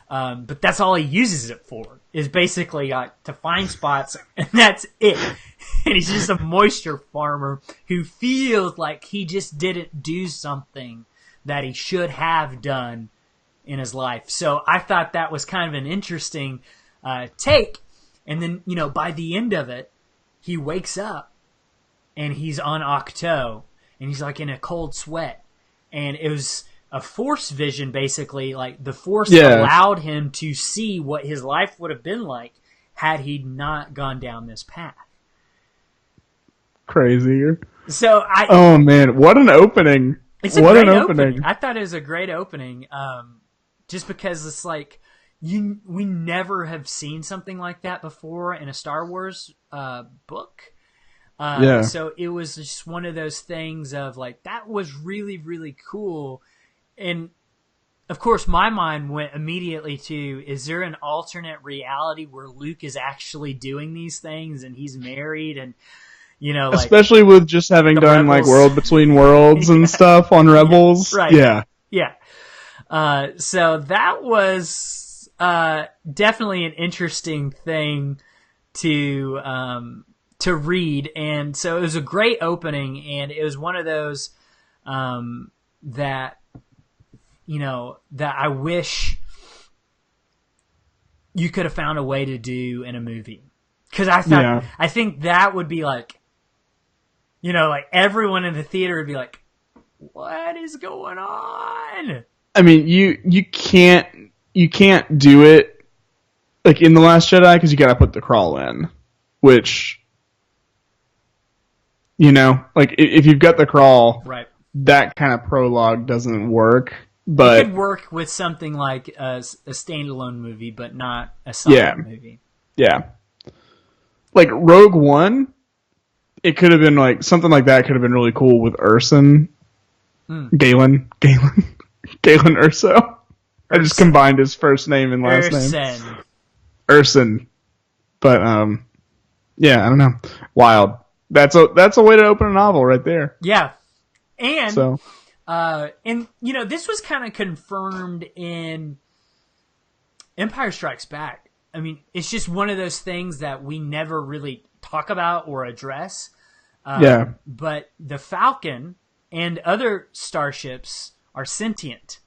but that's all he uses it for, is basically to find spots, and that's it. And he's just a moisture farmer who feels like he just didn't do something that he should have done in his life. So I thought that was kind of an interesting take. And then, you know, by the end of it, he wakes up and he's on Octo, and he's like in a cold sweat. And it was a Force vision, basically. Like, the Force allowed him to see what his life would have been like had he not gone down this path. Crazy. So oh man, what an opening! It's a great opening. I thought it was a great opening, just because it's like we never have seen something like that before in a Star Wars book. So it was just one of those things of like, that was really, really cool. And of course, my mind went immediately to, is there an alternate reality where Luke is actually doing these things and he's married, and, you know, like, especially with just having done Rebels. like World Between Worlds and stuff on Rebels. Right. Yeah. So that was definitely an interesting thing to read, and so it was a great opening, and it was one of those that, you know, that I wish you could have found a way to do in a movie, because I think that would be like, you know, like everyone in the theater would be like, what is going on? I mean, you can't do it like in The Last Jedi, because you gotta put the crawl in, which, you know, like if you've got the crawl, right, that kind of prologue doesn't work. But it could work with something like a standalone movie, but not a solid movie. Yeah. Like Rogue One, it could have been like something like that. Could have been really cool with Urson, Galen Urso. I just combined his first name and last name. Urson. But yeah, I don't know. Wild. That's a way to open a novel right there. Yeah, and and you know, this was kind of confirmed in Empire Strikes Back. I mean, it's just one of those things that we never really talk about or address. But the Falcon and other starships are sentient.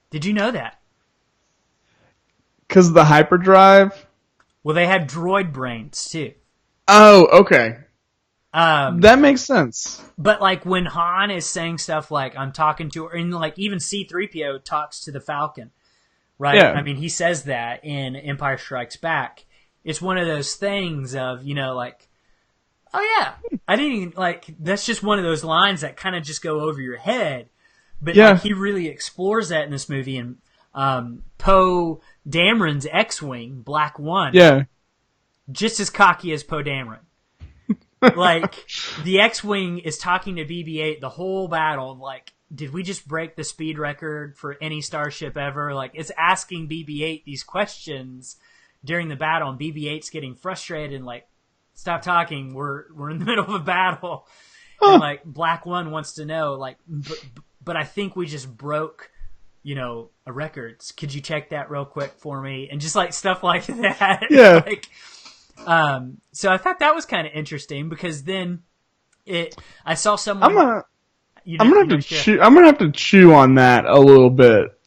Did you know that? Because the hyperdrive? Well, they had droid brains, too. Oh, okay. That makes sense. But, like, when Han is saying stuff like, I'm talking to her, and, like, even C-3PO talks to the Falcon, right? Yeah. I mean, he says that in Empire Strikes Back. It's one of those things of, you know, like, oh, yeah, I didn't even, like, that's just one of those lines that kind of just go over your head. But like, he really explores that in this movie. And Poe Dameron's X-Wing, Black One, just as cocky as Poe Dameron. Like, the X-Wing is talking to BB-8 the whole battle. Like, did we just break the speed record for any starship ever? Like, it's asking BB-8 these questions during the battle, and BB-8's getting frustrated and like, stop talking. We're in the middle of a battle. And like, Black One wants to know, like, but I think we just broke, you know, a record. Could you check that real quick for me? And just like stuff like that. Yeah. Like, so I thought that was kind of interesting, because then I saw someone. I'm gonna have to chew on that a little bit.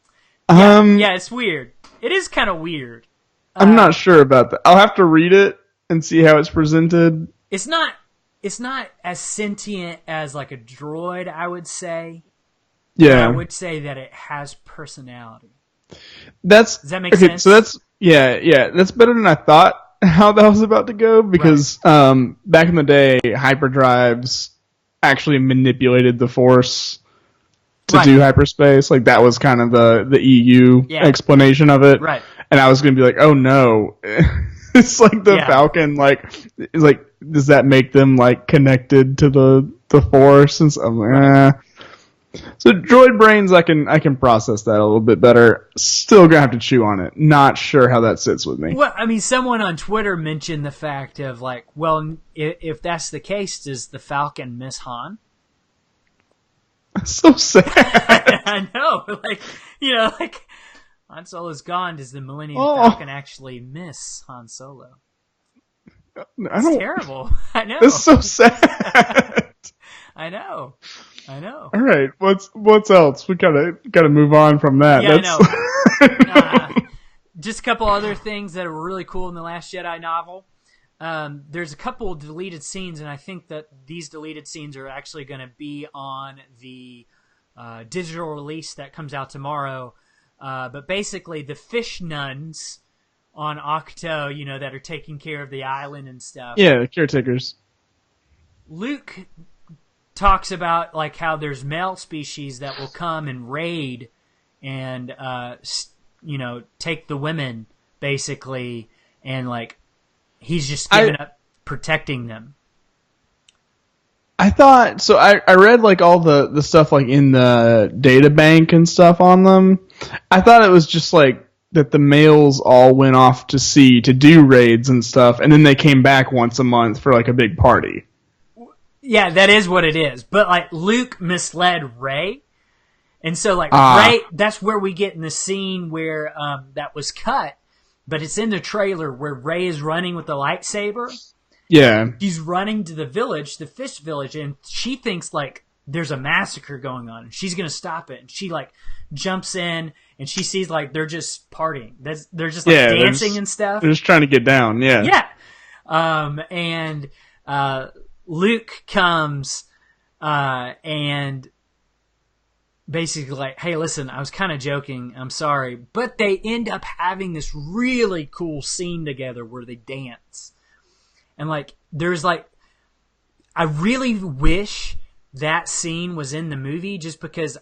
Yeah, it's weird. It is kind of weird. I'm not sure about that. I'll have to read it and see how it's presented. It's not as sentient as like a droid, I would say. Yeah. I would say that it has personality. Does that make sense? So that's that's better than I thought how that was about to go, because back in the day, hyperdrives actually manipulated the Force to do hyperspace. Like, that was kind of the EU explanation of it. Right. And I was going to be like, oh no. It's like the Falcon, does that make them like connected to the Force? And so I'm like, So droid brains, I can process that a little bit better. Still gonna have to chew on it. Not sure how that sits with me. Well, I mean, someone on Twitter mentioned the fact of like, well, if that's the case, does the Falcon miss Han? So sad. I know, like Han Solo's gone. Does the Millennium Falcon actually miss Han Solo? It's terrible. I know. It's so sad. I know. All right, what's else? We gotta move on from that. Yeah, I know. Just a couple other things that are really cool in the Last Jedi novel. There's a couple deleted scenes, and I think that these deleted scenes are actually going to be on the digital release that comes out tomorrow. But basically, the fish nuns on Ahch-To, that are taking care of the island and stuff. Yeah, the caretakers. Luke talks about like how there's male species that will come and raid and take the women basically, and like he's just giving up protecting them. I thought so. I read like all the stuff like in the data bank and stuff on them. I thought it was just like that the males all went off to sea to do raids and stuff, and then they came back once a month for like a big party. Yeah, that is what it is. But like Luke misled Rey, and so like Rey, that's where we get in the scene where that was cut, but it's in the trailer where Rey is running with the lightsaber. Yeah, she's running to the village, the fish village, and she thinks like there's a massacre going on, and she's gonna stop it. And she like jumps in, and she sees like they're just partying. They're just like dancing and stuff. They're just trying to get down. Yeah. And Luke comes and basically like, hey, listen, I was kind of joking. I'm sorry. But they end up having this really cool scene together where they dance. And like, there's like, I really wish that scene was in the movie, just because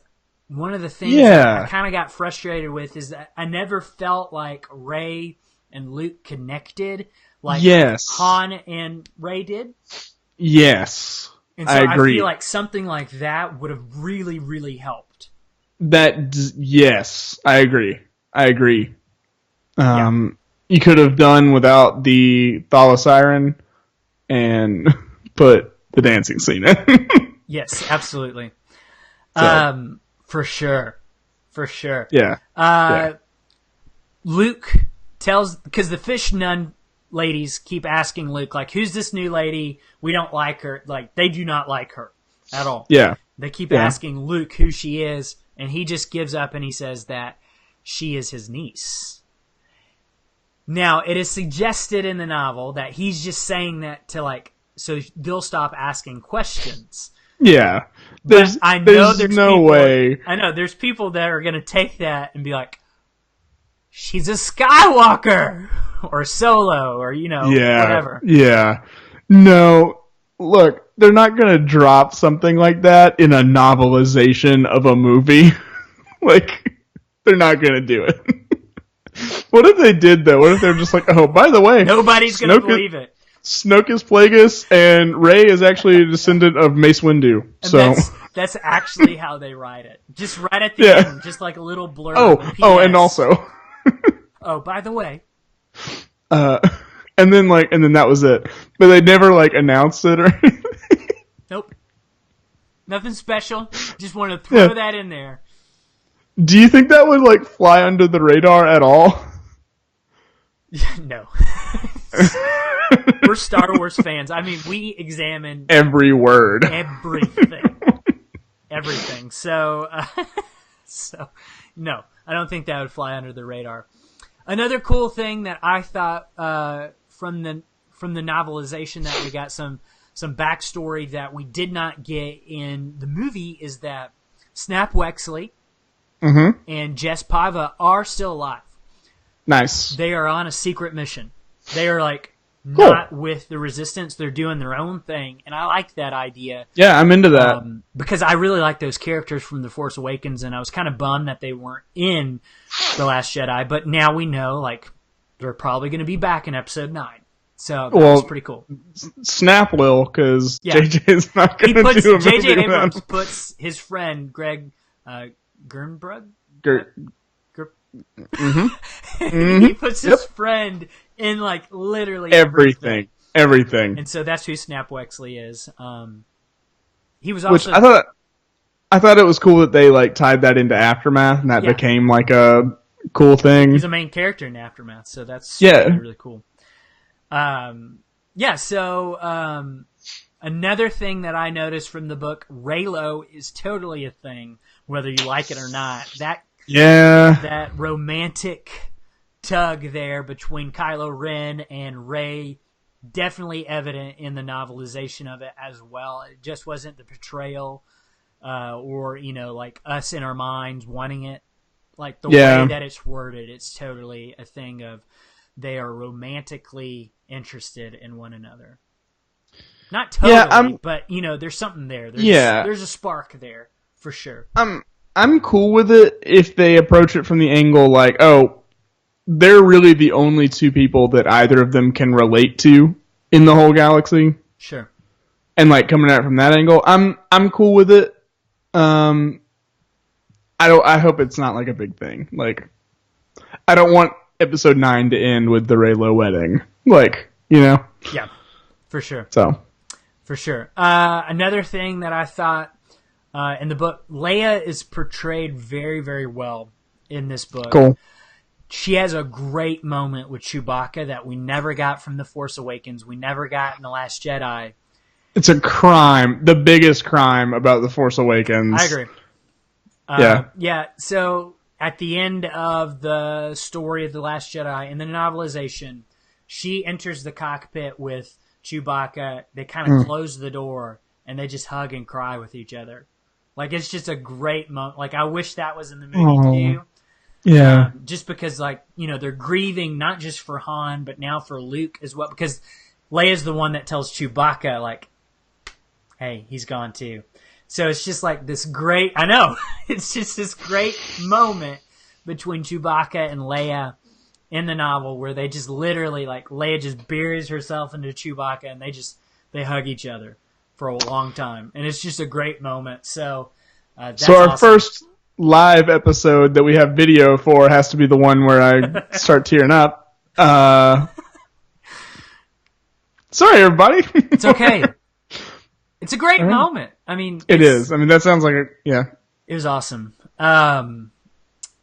one of the things that I kind of got frustrated with is that I never felt like Rey and Luke connected like Han and Rey did. Yes, and so I agree. I feel like something like that would have really, really helped. Yes, I agree. You could have done without the Thala-Siren and put the dancing scene in. Yes, absolutely. So. For sure. Yeah. Luke tells, because the fish nun ladies keep asking Luke, like, who's this new lady? We don't like her. Like, they do not like her at all. Yeah. They keep asking Luke who she is, and he just gives up and he says that she is his niece. Now, it is suggested in the novel that he's just saying that to, like, so they'll stop asking questions. Yeah. There's no people, way. I know, there's people that are going to take that and be like, she's a Skywalker! Or Solo, or, whatever. Yeah. No, look, they're not going to drop something like that in a novelization of a movie. Like, they're not going to do it. What if they did, though? What if they're just like, oh, by the way... Nobody's going to believe it. Snoke is Plagueis, and Rey is actually a descendant of Mace Windu. So that's actually how they write it. Just right at the end, just like a little blurb. Oh, and also... oh, by the way... and then that was it. But they never announced it or anything. Nope. Nothing special. Just want to throw that in there. Do you think that would fly under the radar at all? No. We're Star Wars fans. I mean, we examine every word. Everything. So no, I don't think that would fly under the radar. Another cool thing that I thought from the novelization that we got some backstory that we did not get in the movie is that Snap Wexley and Jess Paiva are still alive. Nice. They are on a secret mission. They are like not with the Resistance. They're doing their own thing, and I like that idea. Yeah, I'm into that. Because I really like those characters from The Force Awakens, and I was kind of bummed that they weren't in The Last Jedi, but now we know, like, they're probably going to be back in Episode 9. So that was pretty cool. Snap will, because JJ's not going to do a movie. JJ Abrams puts his friend, Greg Gernbrug? He puts his friend in, like, literally everything. Everything. And so that's who Snap Wexley is. He was also... Which I thought it was cool that they, like, tied that into Aftermath, and that became, like, a cool thing. He's a main character in Aftermath, so that's really, really cool. So another thing that I noticed from the book, Reylo is totally a thing, whether you like it or not. That romantic tug there between Kylo Ren and Rey, definitely evident in the novelization of it as well. It just wasn't the portrayal or, like us in our minds wanting it. Like the way that it's worded, it's totally a thing of they are romantically interested in one another. Not totally, but there's something there. There's a spark there for sure. I'm cool with it if they approach it from the angle like, oh, they're really the only two people that either of them can relate to in the whole galaxy. Sure. And like coming at it from that angle, I'm cool with it. I hope it's not like a big thing. Like, I don't want Episode 9 to end with the Reylo wedding. Like, Yeah, for sure. So. For sure. Another thing that I thought in the book, Leia is portrayed very, very well in this book. Cool. She has a great moment with Chewbacca that we never got from The Force Awakens. We never got in The Last Jedi. It's a crime. The biggest crime about The Force Awakens. I agree. Yeah, so at the end of the story of The Last Jedi, in the novelization, she enters the cockpit with Chewbacca. They kind of close the door, and they just hug and cry with each other. Like, it's just a great moment. Like, I wish that was in the movie, too. Yeah. Just because, like, they're grieving not just for Han, but now for Luke as well. Because Leia's the one that tells Chewbacca, like, hey, he's gone, too. So it's just like this great, I know, it's just this great moment between Chewbacca and Leia in the novel where they just literally, like, Leia just buries herself into Chewbacca and they hug each other for a long time. And it's just a great moment. So that's our awesome. First live episode that we have video for has to be the one where I start tearing up. Sorry, everybody. It's okay. It's a great moment. I mean, it is. I mean, that sounds like it was awesome. And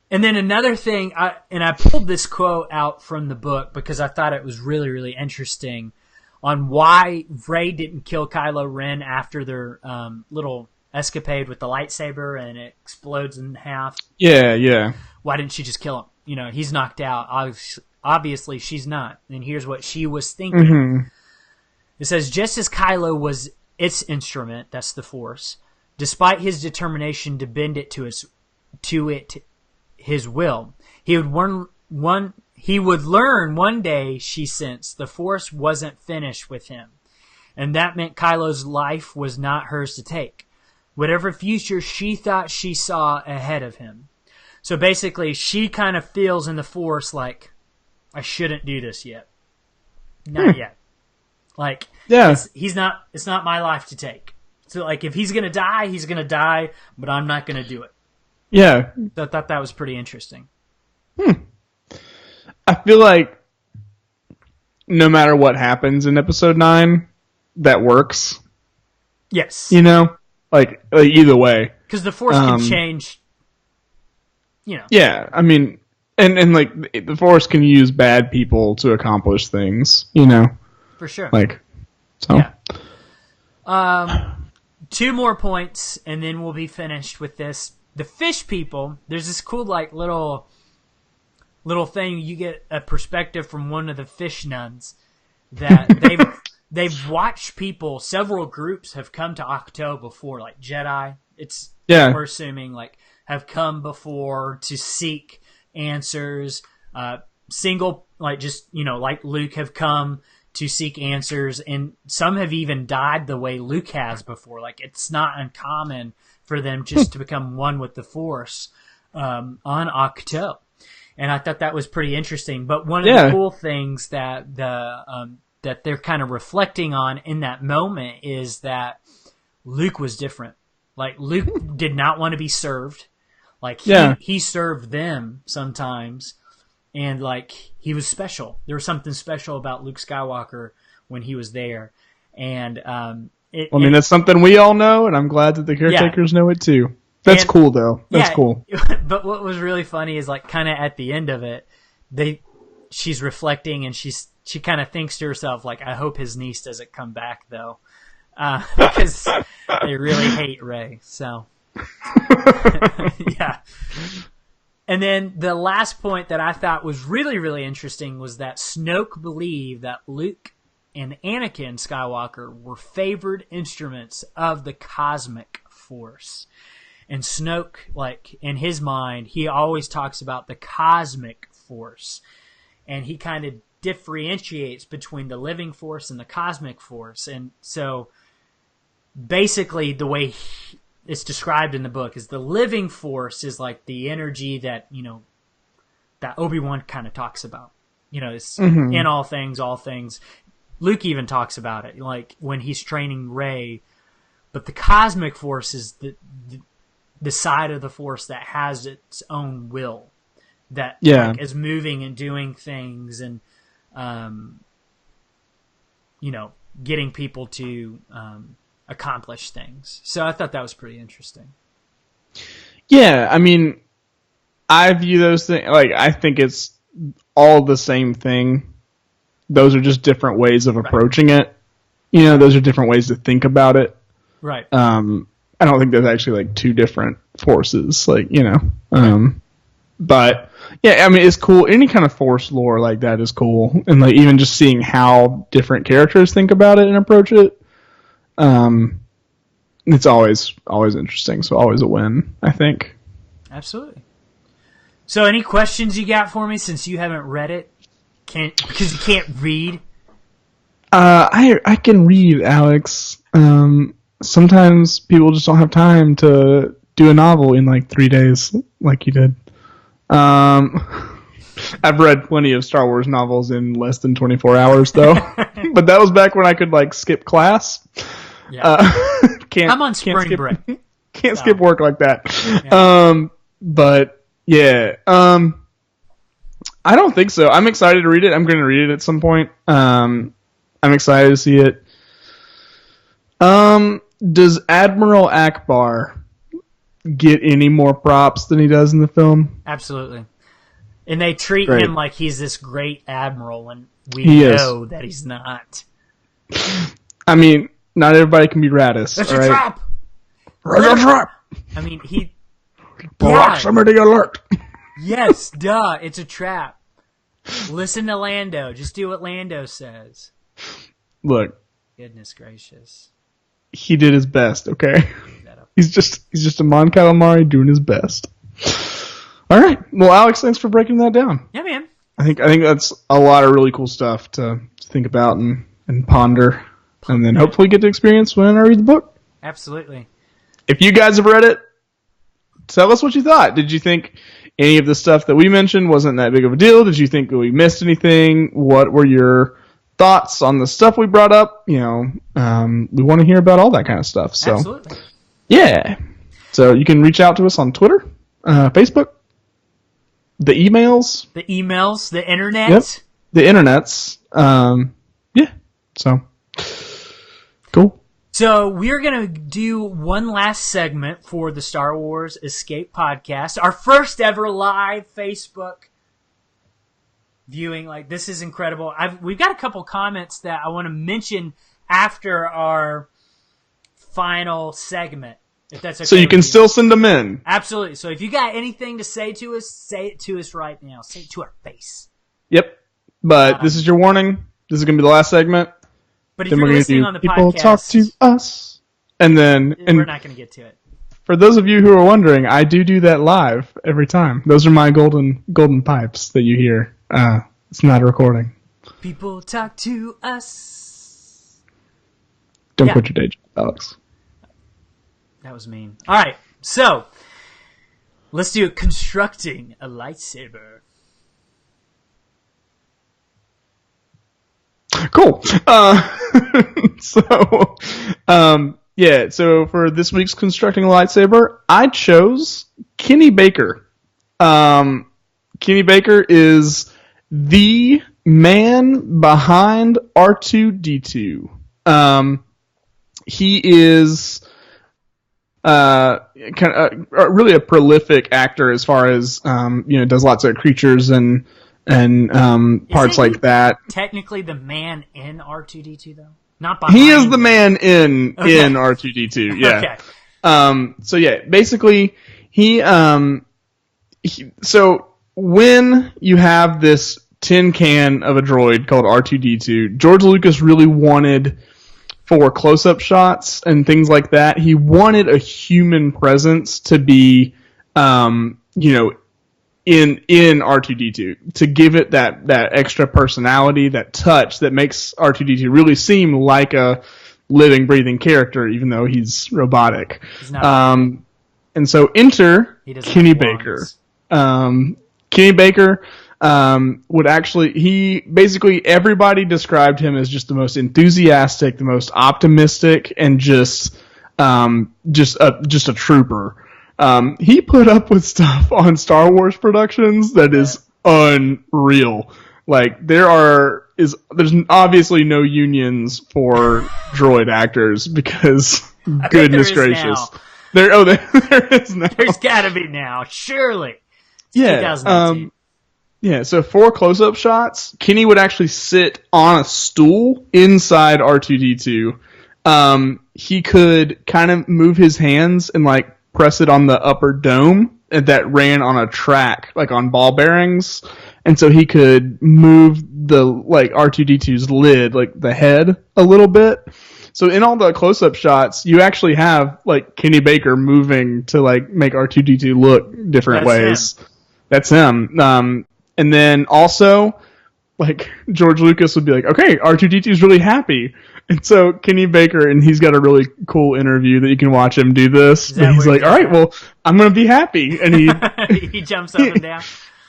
then another thing, I pulled this quote out from the book because I thought it was really, really interesting on why Rey didn't kill Kylo Ren after their little escapade with the lightsaber and it explodes in half. Yeah. Why didn't she just kill him? He's knocked out. Obviously, she's not. And here's what she was thinking. Mm-hmm. It says, just as Kylo was its instrument, that's the Force, despite his determination to bend it to his will, he would learn one day, she sensed, the Force wasn't finished with him. And that meant Kylo's life was not hers to take. Whatever future she thought she saw ahead of him. So basically, she kind of feels in the Force like, I shouldn't do this yet. Not yet. Like, it's not my life to take. So, like, if he's going to die, he's going to die, but I'm not going to do it. Yeah. So I thought that was pretty interesting. I feel like no matter what happens in Episode 9, that works. Yes. Like either way. Because the Force can change, Yeah, I mean, and like, the Force can use bad people to accomplish things, For sure. Like, so. Yeah. 2 more points, and then we'll be finished with this. The fish people, there's this cool, like, little thing. You get a perspective from one of the fish nuns that they've watched people, several groups have come to Ahch-To before, like Jedi, we're assuming like have come before to seek answers. Single, like just, like Luke have come to seek answers, and some have even died the way Luke has before. Like, it's not uncommon for them just to become one with the Force on Ahch-To. And I thought that was pretty interesting. But one of the cool things that that they're kind of reflecting on in that moment is that Luke was different. Like, Luke did not want to be served. Like, he served them sometimes. And, like, he was special. There was something special about Luke Skywalker when he was there. And that's something we all know, and I'm glad that the caretakers know it too. That's cool, though. That's cool. But what was really funny is, like, kind of at the end of it, she's reflecting, and she kind of thinks to herself, like, I hope his niece doesn't come back, though. Because they really hate Rey. So, yeah. And then the last point that I thought was really, really interesting was that Snoke believed that Luke and Anakin Skywalker were favored instruments of the cosmic force. And Snoke, like, in his mind, he always talks about the cosmic force. And he kind of differentiates between the living force and the cosmic force. And so basically the way it's described in the book is the living force is like the energy that, that Obi-Wan kind of talks about. It's in all things. Luke even talks about it, like when he's training Rey. But the cosmic force is the side of the force that has its own will, that like, is moving and doing things and, getting people to accomplish things. So I thought that was pretty interesting. Yeah, I mean, I view those things, like, I think it's all the same thing. Those are just different ways of approaching it. Those are different ways to think about it. Right. I don't think there's actually, like, two different forces, like, But, yeah, I mean, it's cool. Any kind of Force lore like that is cool. And, like, even just seeing how different characters think about it and approach it. It's always interesting, so always a win, I think. Absolutely. So any questions you got for me since you haven't read it? Because you can't read? I can read, Alex. Sometimes people just don't have time to do a novel in like 3 days, like you did. I've read plenty of Star Wars novels in less than 24 hours, though. But that was back when I could, like, skip class. Yeah. I'm on spring break. Can't skip work like that. Yeah. But, yeah. I don't think so. I'm excited to read it. I'm going to read it at some point. I'm excited to see it. Does Admiral Akbar get any more props than he does in the film? Absolutely. And they treat him like he's this great admiral, and we know that he's not. I mean, not everybody can be Radis. That's a trap! That's a trap! I mean, he... Proximity alert! Yes, duh, it's a trap. Listen to Lando. Just do what Lando says. Look. Goodness gracious. He did his best, okay? He's just a Mon Calamari doing his best. All right. Well, Alex, thanks for breaking that down. Yeah, man. I think that's a lot of really cool stuff to think about and ponder, and then hopefully get to experience when I read the book. Absolutely. If you guys have read it, tell us what you thought. Did you think any of the stuff that we mentioned wasn't that big of a deal? Did you think we missed anything? What were your thoughts on the stuff we brought up? We want to hear about all that kind of stuff. So, absolutely. Yeah. So you can reach out to us on Twitter, Facebook, the emails, the internet. Yep, the internets. Yeah. So cool. So we're gonna do one last segment for the Star Wars Escape podcast, our first ever live Facebook viewing. Like, this is incredible. We've got a couple comments that I want to mention after our final segment, if that's okay. So you can still send them in. Absolutely. So if you got anything to say to us, say it to us right now. Say it to our face. Yep. But this is your warning. This is going to be the last segment. But if you're listening on the people podcast, talk to us, and then we're not going to get to it. for those of you who are wondering, I do that live every time. Those are my golden pipes that you hear. It's not a recording. People talk to us. Don't quit your day job, Alex. That was mean. All right, so let's do constructing a lightsaber. Cool. So for this week's constructing a lightsaber, I chose Kenny Baker. Kenny Baker is the man behind R2-D2. He is really a prolific actor as far as does lots of creatures and parts like that. Technically, the man in R2-D2 though, not behind. He is the man in R2-D2. Yeah. Okay. Basically, so when you have this tin can of a droid called R2-D2, George Lucas really wanted, for close-up shots and things like that, he wanted a human presence to be, in R2-D2, to give it that extra personality, that touch that makes R2-D2 really seem like a living, breathing character, even though he's robotic. He's not and so enter Kenny Baker. Kenny Baker everybody described him as just the most enthusiastic, the most optimistic, and just a trooper. He put up with stuff on Star Wars productions that is unreal. Like there's obviously no unions for droid actors because goodness gracious. There is now. There's gotta be now, surely. Yeah. 2019. So for close-up shots, Kenny would actually sit on a stool inside R2-D2. He could kind of move his hands and press it on the upper dome that ran on a track, on ball bearings. And so he could move the R2-D2's lid, the head, a little bit. So in all the close-up shots, you actually have Kenny Baker moving to make R2-D2 look different ways. That's him. And then also, George Lucas would be okay, R2-D2 is really happy. And so Kenny Baker, and he's got a really cool interview that you can watch him do this. But he's all right, well, I'm going to be happy. And he he jumps up and down.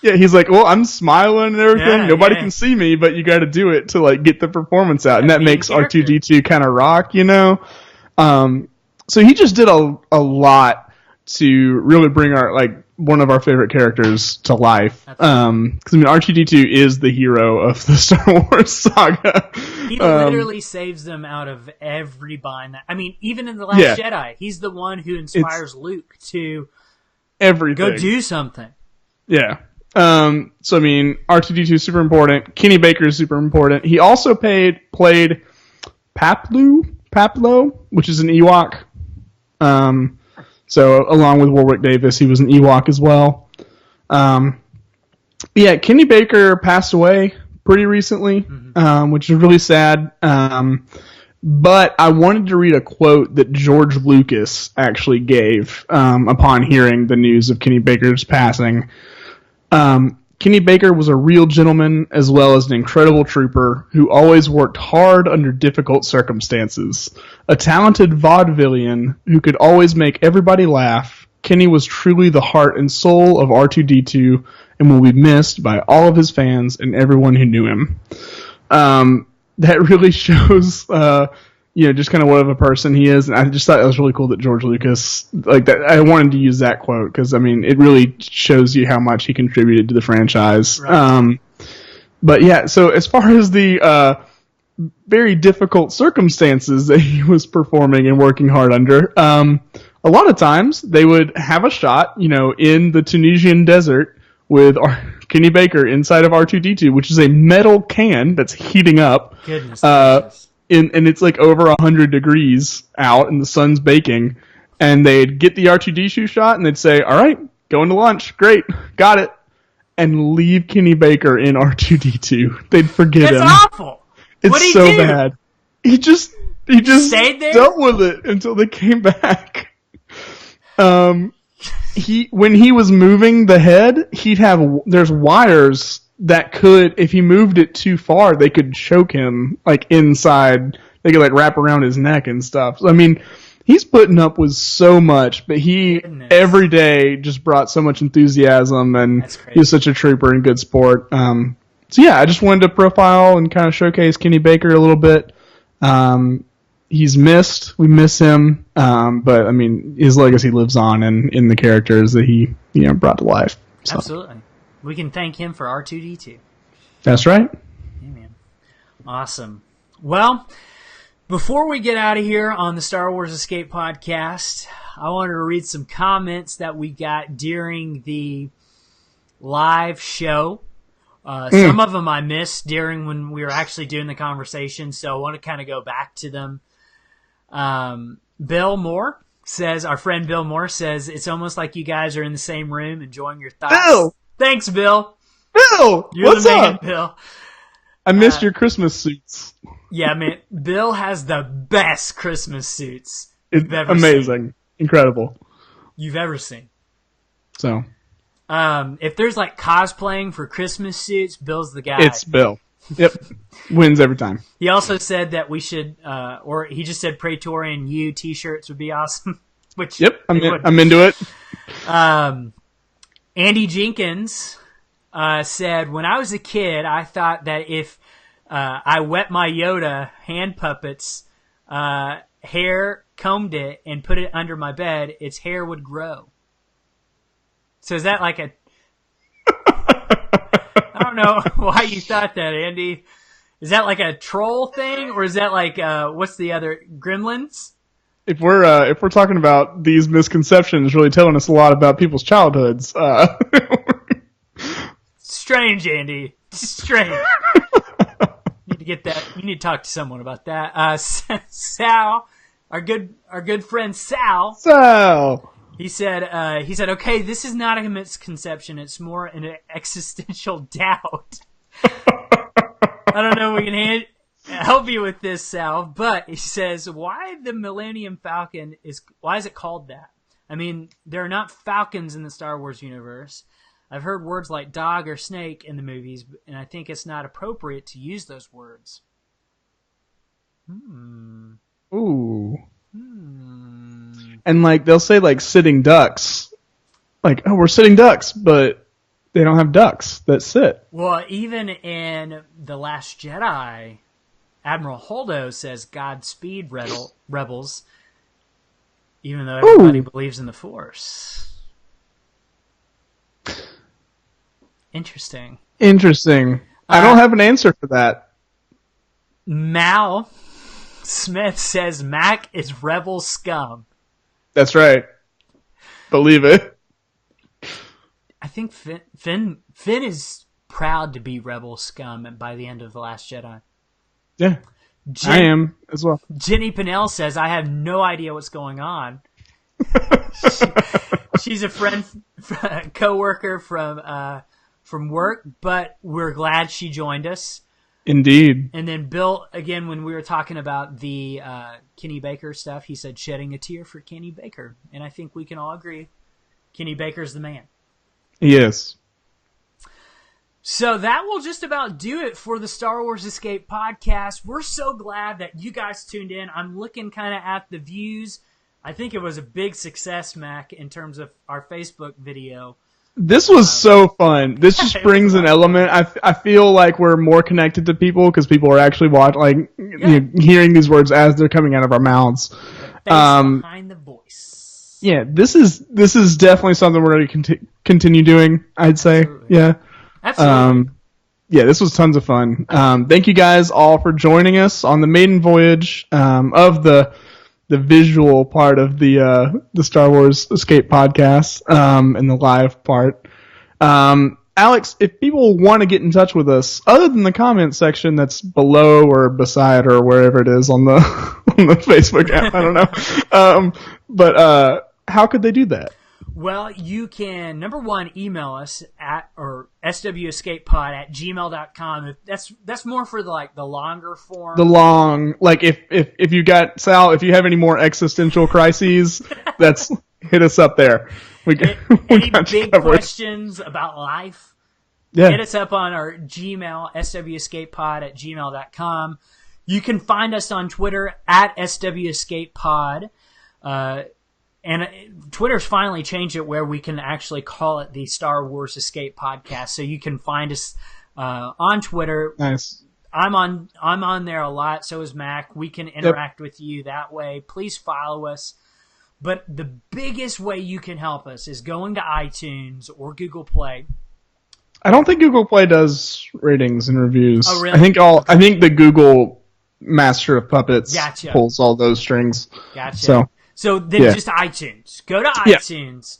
Yeah, he's well, I'm smiling and everything. Nobody can see me, but you got to do it to get the performance out. And that makes R2-D2 kind of rock, So he just did a lot to really bring our one of our favorite characters to life. Because R2-D2 is the hero of the Star Wars saga. He literally saves them out of every bind. Even in The Last Jedi, he's the one who inspires Luke to everything. Go do something. Yeah. R2-D2 is super important. Kenny Baker is super important. He also played Paplo, which is an Ewok. So along with Warwick Davis, he was an Ewok as well. Kenny Baker passed away pretty recently, which is really sad. But I wanted to read a quote that George Lucas actually gave upon hearing the news of Kenny Baker's passing. Kenny Baker was a real gentleman as well as an incredible trooper who always worked hard under difficult circumstances. A talented vaudevillian who could always make everybody laugh, Kenny was truly the heart and soul of R2-D2 and will be missed by all of his fans and everyone who knew him. That really shows just kind of what of a person he is. And I just thought it was really cool that George Lucas, that. I wanted to use that quote because, it really shows you how much he contributed to the franchise. Right. So as far as the very difficult circumstances that he was performing and working hard under, a lot of times they would have a shot, in the Tunisian desert with Kenny Baker inside of R2-D2, which is a metal can that's heating up. Goodness gracious. And it's over 100 degrees out and the sun's baking, and they'd get the R2-D2 shot and they'd say, all right, going to lunch. Great. Got it. And leave Kenny Baker in R2-D2. They'd forget him. That's awful. It's so bad. He just stayed there? dealt with it until they came back. When he was moving the head, there's wires that could, if he moved it too far, they could choke him, like, inside. They could, like, wrap around his neck and stuff. So, I mean, he's putting up with so much, but every day just brought so much enthusiasm, and he was such a trooper and good sport. So yeah, I just wanted to profile and kind of showcase Kenny Baker a little bit. He's missed. We miss him. But I mean, his legacy lives on in the characters that he, brought to life. So. Absolutely. We can thank him for R2-D2. That's right. Amen. Awesome. Well, before we get out of here on the Star Wars Escape podcast, I wanted to read some comments that we got during the live show. Some of them I missed during when we were actually doing the conversation, so I want to kind of go back to them. Bill Moore says, our friend Bill Moore says, it's almost like you guys are in the same room enjoying your thoughts. Bill! Thanks, Bill. Bill! You're What's the man, up? Bill. I missed your Christmas suits. Yeah, man. Bill has the best Christmas suits It's amazing. Incredible. You've ever seen. So. If there's like cosplaying for Christmas suits, Bill's the guy. It's Bill. Yep. Wins every time. He also said that we should, or he just said Praetorian U t-shirts would be awesome. Which yep, I'm into it. Andy Jenkins said, when I was a kid, I thought that if I wet my Yoda hand puppets hair, combed it, and put it under my bed, its hair would grow. So is that like a... I don't know why you thought that, Andy. Is that like a troll thing, or is that like what's the other Gremlins? If we're talking about these misconceptions, really telling us a lot about people's childhoods. Strange, Andy. Strange. Need to get that. You need to talk to someone about that. Sal, our good friend Sal. Sal. He said, okay, this is not a misconception. It's more an existential doubt. I don't know if we can help you with this, Sal, but he says, why the Millennium Falcon why is it called that? I mean, there are not falcons in the Star Wars universe. I've heard words like dog or snake in the movies, and I think it's not appropriate to use those words. Ooh. And like they'll say like sitting ducks, like, oh, we're sitting ducks, but they don't have ducks that sit. Well, even in The Last Jedi, Admiral Holdo says Godspeed, rebels, even though everybody believes in the Force. Interesting. I don't have an answer for that. Mal Smith says Mac is rebel scum. That's right. Believe it. I think Finn is proud to be rebel scum by the end of The Last Jedi. Yeah, I am as well. Jenny Pinnell says, I have no idea what's going on. She's a friend, co-worker from work, but we're glad she joined us. Indeed. And then Bill, again, when we were talking about the Kenny Baker stuff, he said shedding a tear for Kenny Baker. And I think we can all agree Kenny Baker's the man. He is. So that will just about do it for the Star Wars Escape podcast. We're so glad that you guys tuned in. I'm looking kind of at the views. I think it was a big success, Mac, in terms of our Facebook video. This was so fun. This just brings an element. I feel like we're more connected to people because people are actually hearing these words as they're coming out of our mouths. The face behind the voice. Yeah, this is definitely something we're going to continue doing, I'd say. Absolutely. Yeah. Absolutely. Yeah, this was tons of fun. Thank you guys all for joining us on the maiden voyage of the visual part of the Star Wars Escape podcast and the live part. Alex, if people want to get in touch with us, other than the comment section that's below or beside or wherever it is on the on the Facebook app, I don't know. But how could they do that? Well, you can, number one, email us at swescapepod@gmail.com. That's more for the longer form. The long, like if you got Sal, if you have any more existential crises, hit us up there. Any big questions about life? Yeah. Hit us up on our Gmail, swescapepod@gmail.com. You can find us on Twitter at swescapepod. And Twitter's finally changed it where we can actually call it the Star Wars Escape Podcast. So you can find us on Twitter. Nice. I'm on there a lot. So is Mac. We can interact with you that way. Please follow us. But the biggest way you can help us is going to iTunes or Google Play. I don't think Google Play does ratings and reviews. Oh, really? I think the Google Master of Puppets pulls all those strings. Gotcha. So then just iTunes. Go to iTunes,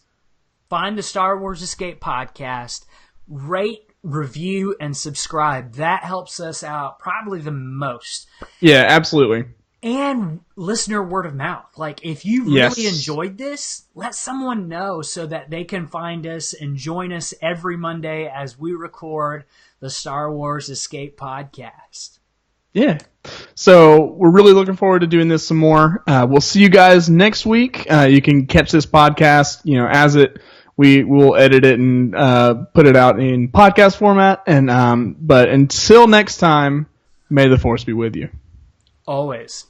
find the Star Wars Escape Podcast, rate, review, and subscribe. That helps us out probably the most. Yeah, absolutely. And listener word of mouth. Like, if you really enjoyed this, let someone know so that they can find us and join us every Monday as we record the Star Wars Escape Podcast. Yeah. So we're really looking forward to doing this some more. We'll see you guys next week. You can catch this podcast, as we will edit it and put it out in podcast format. And but until next time, may the Force be with you. Always.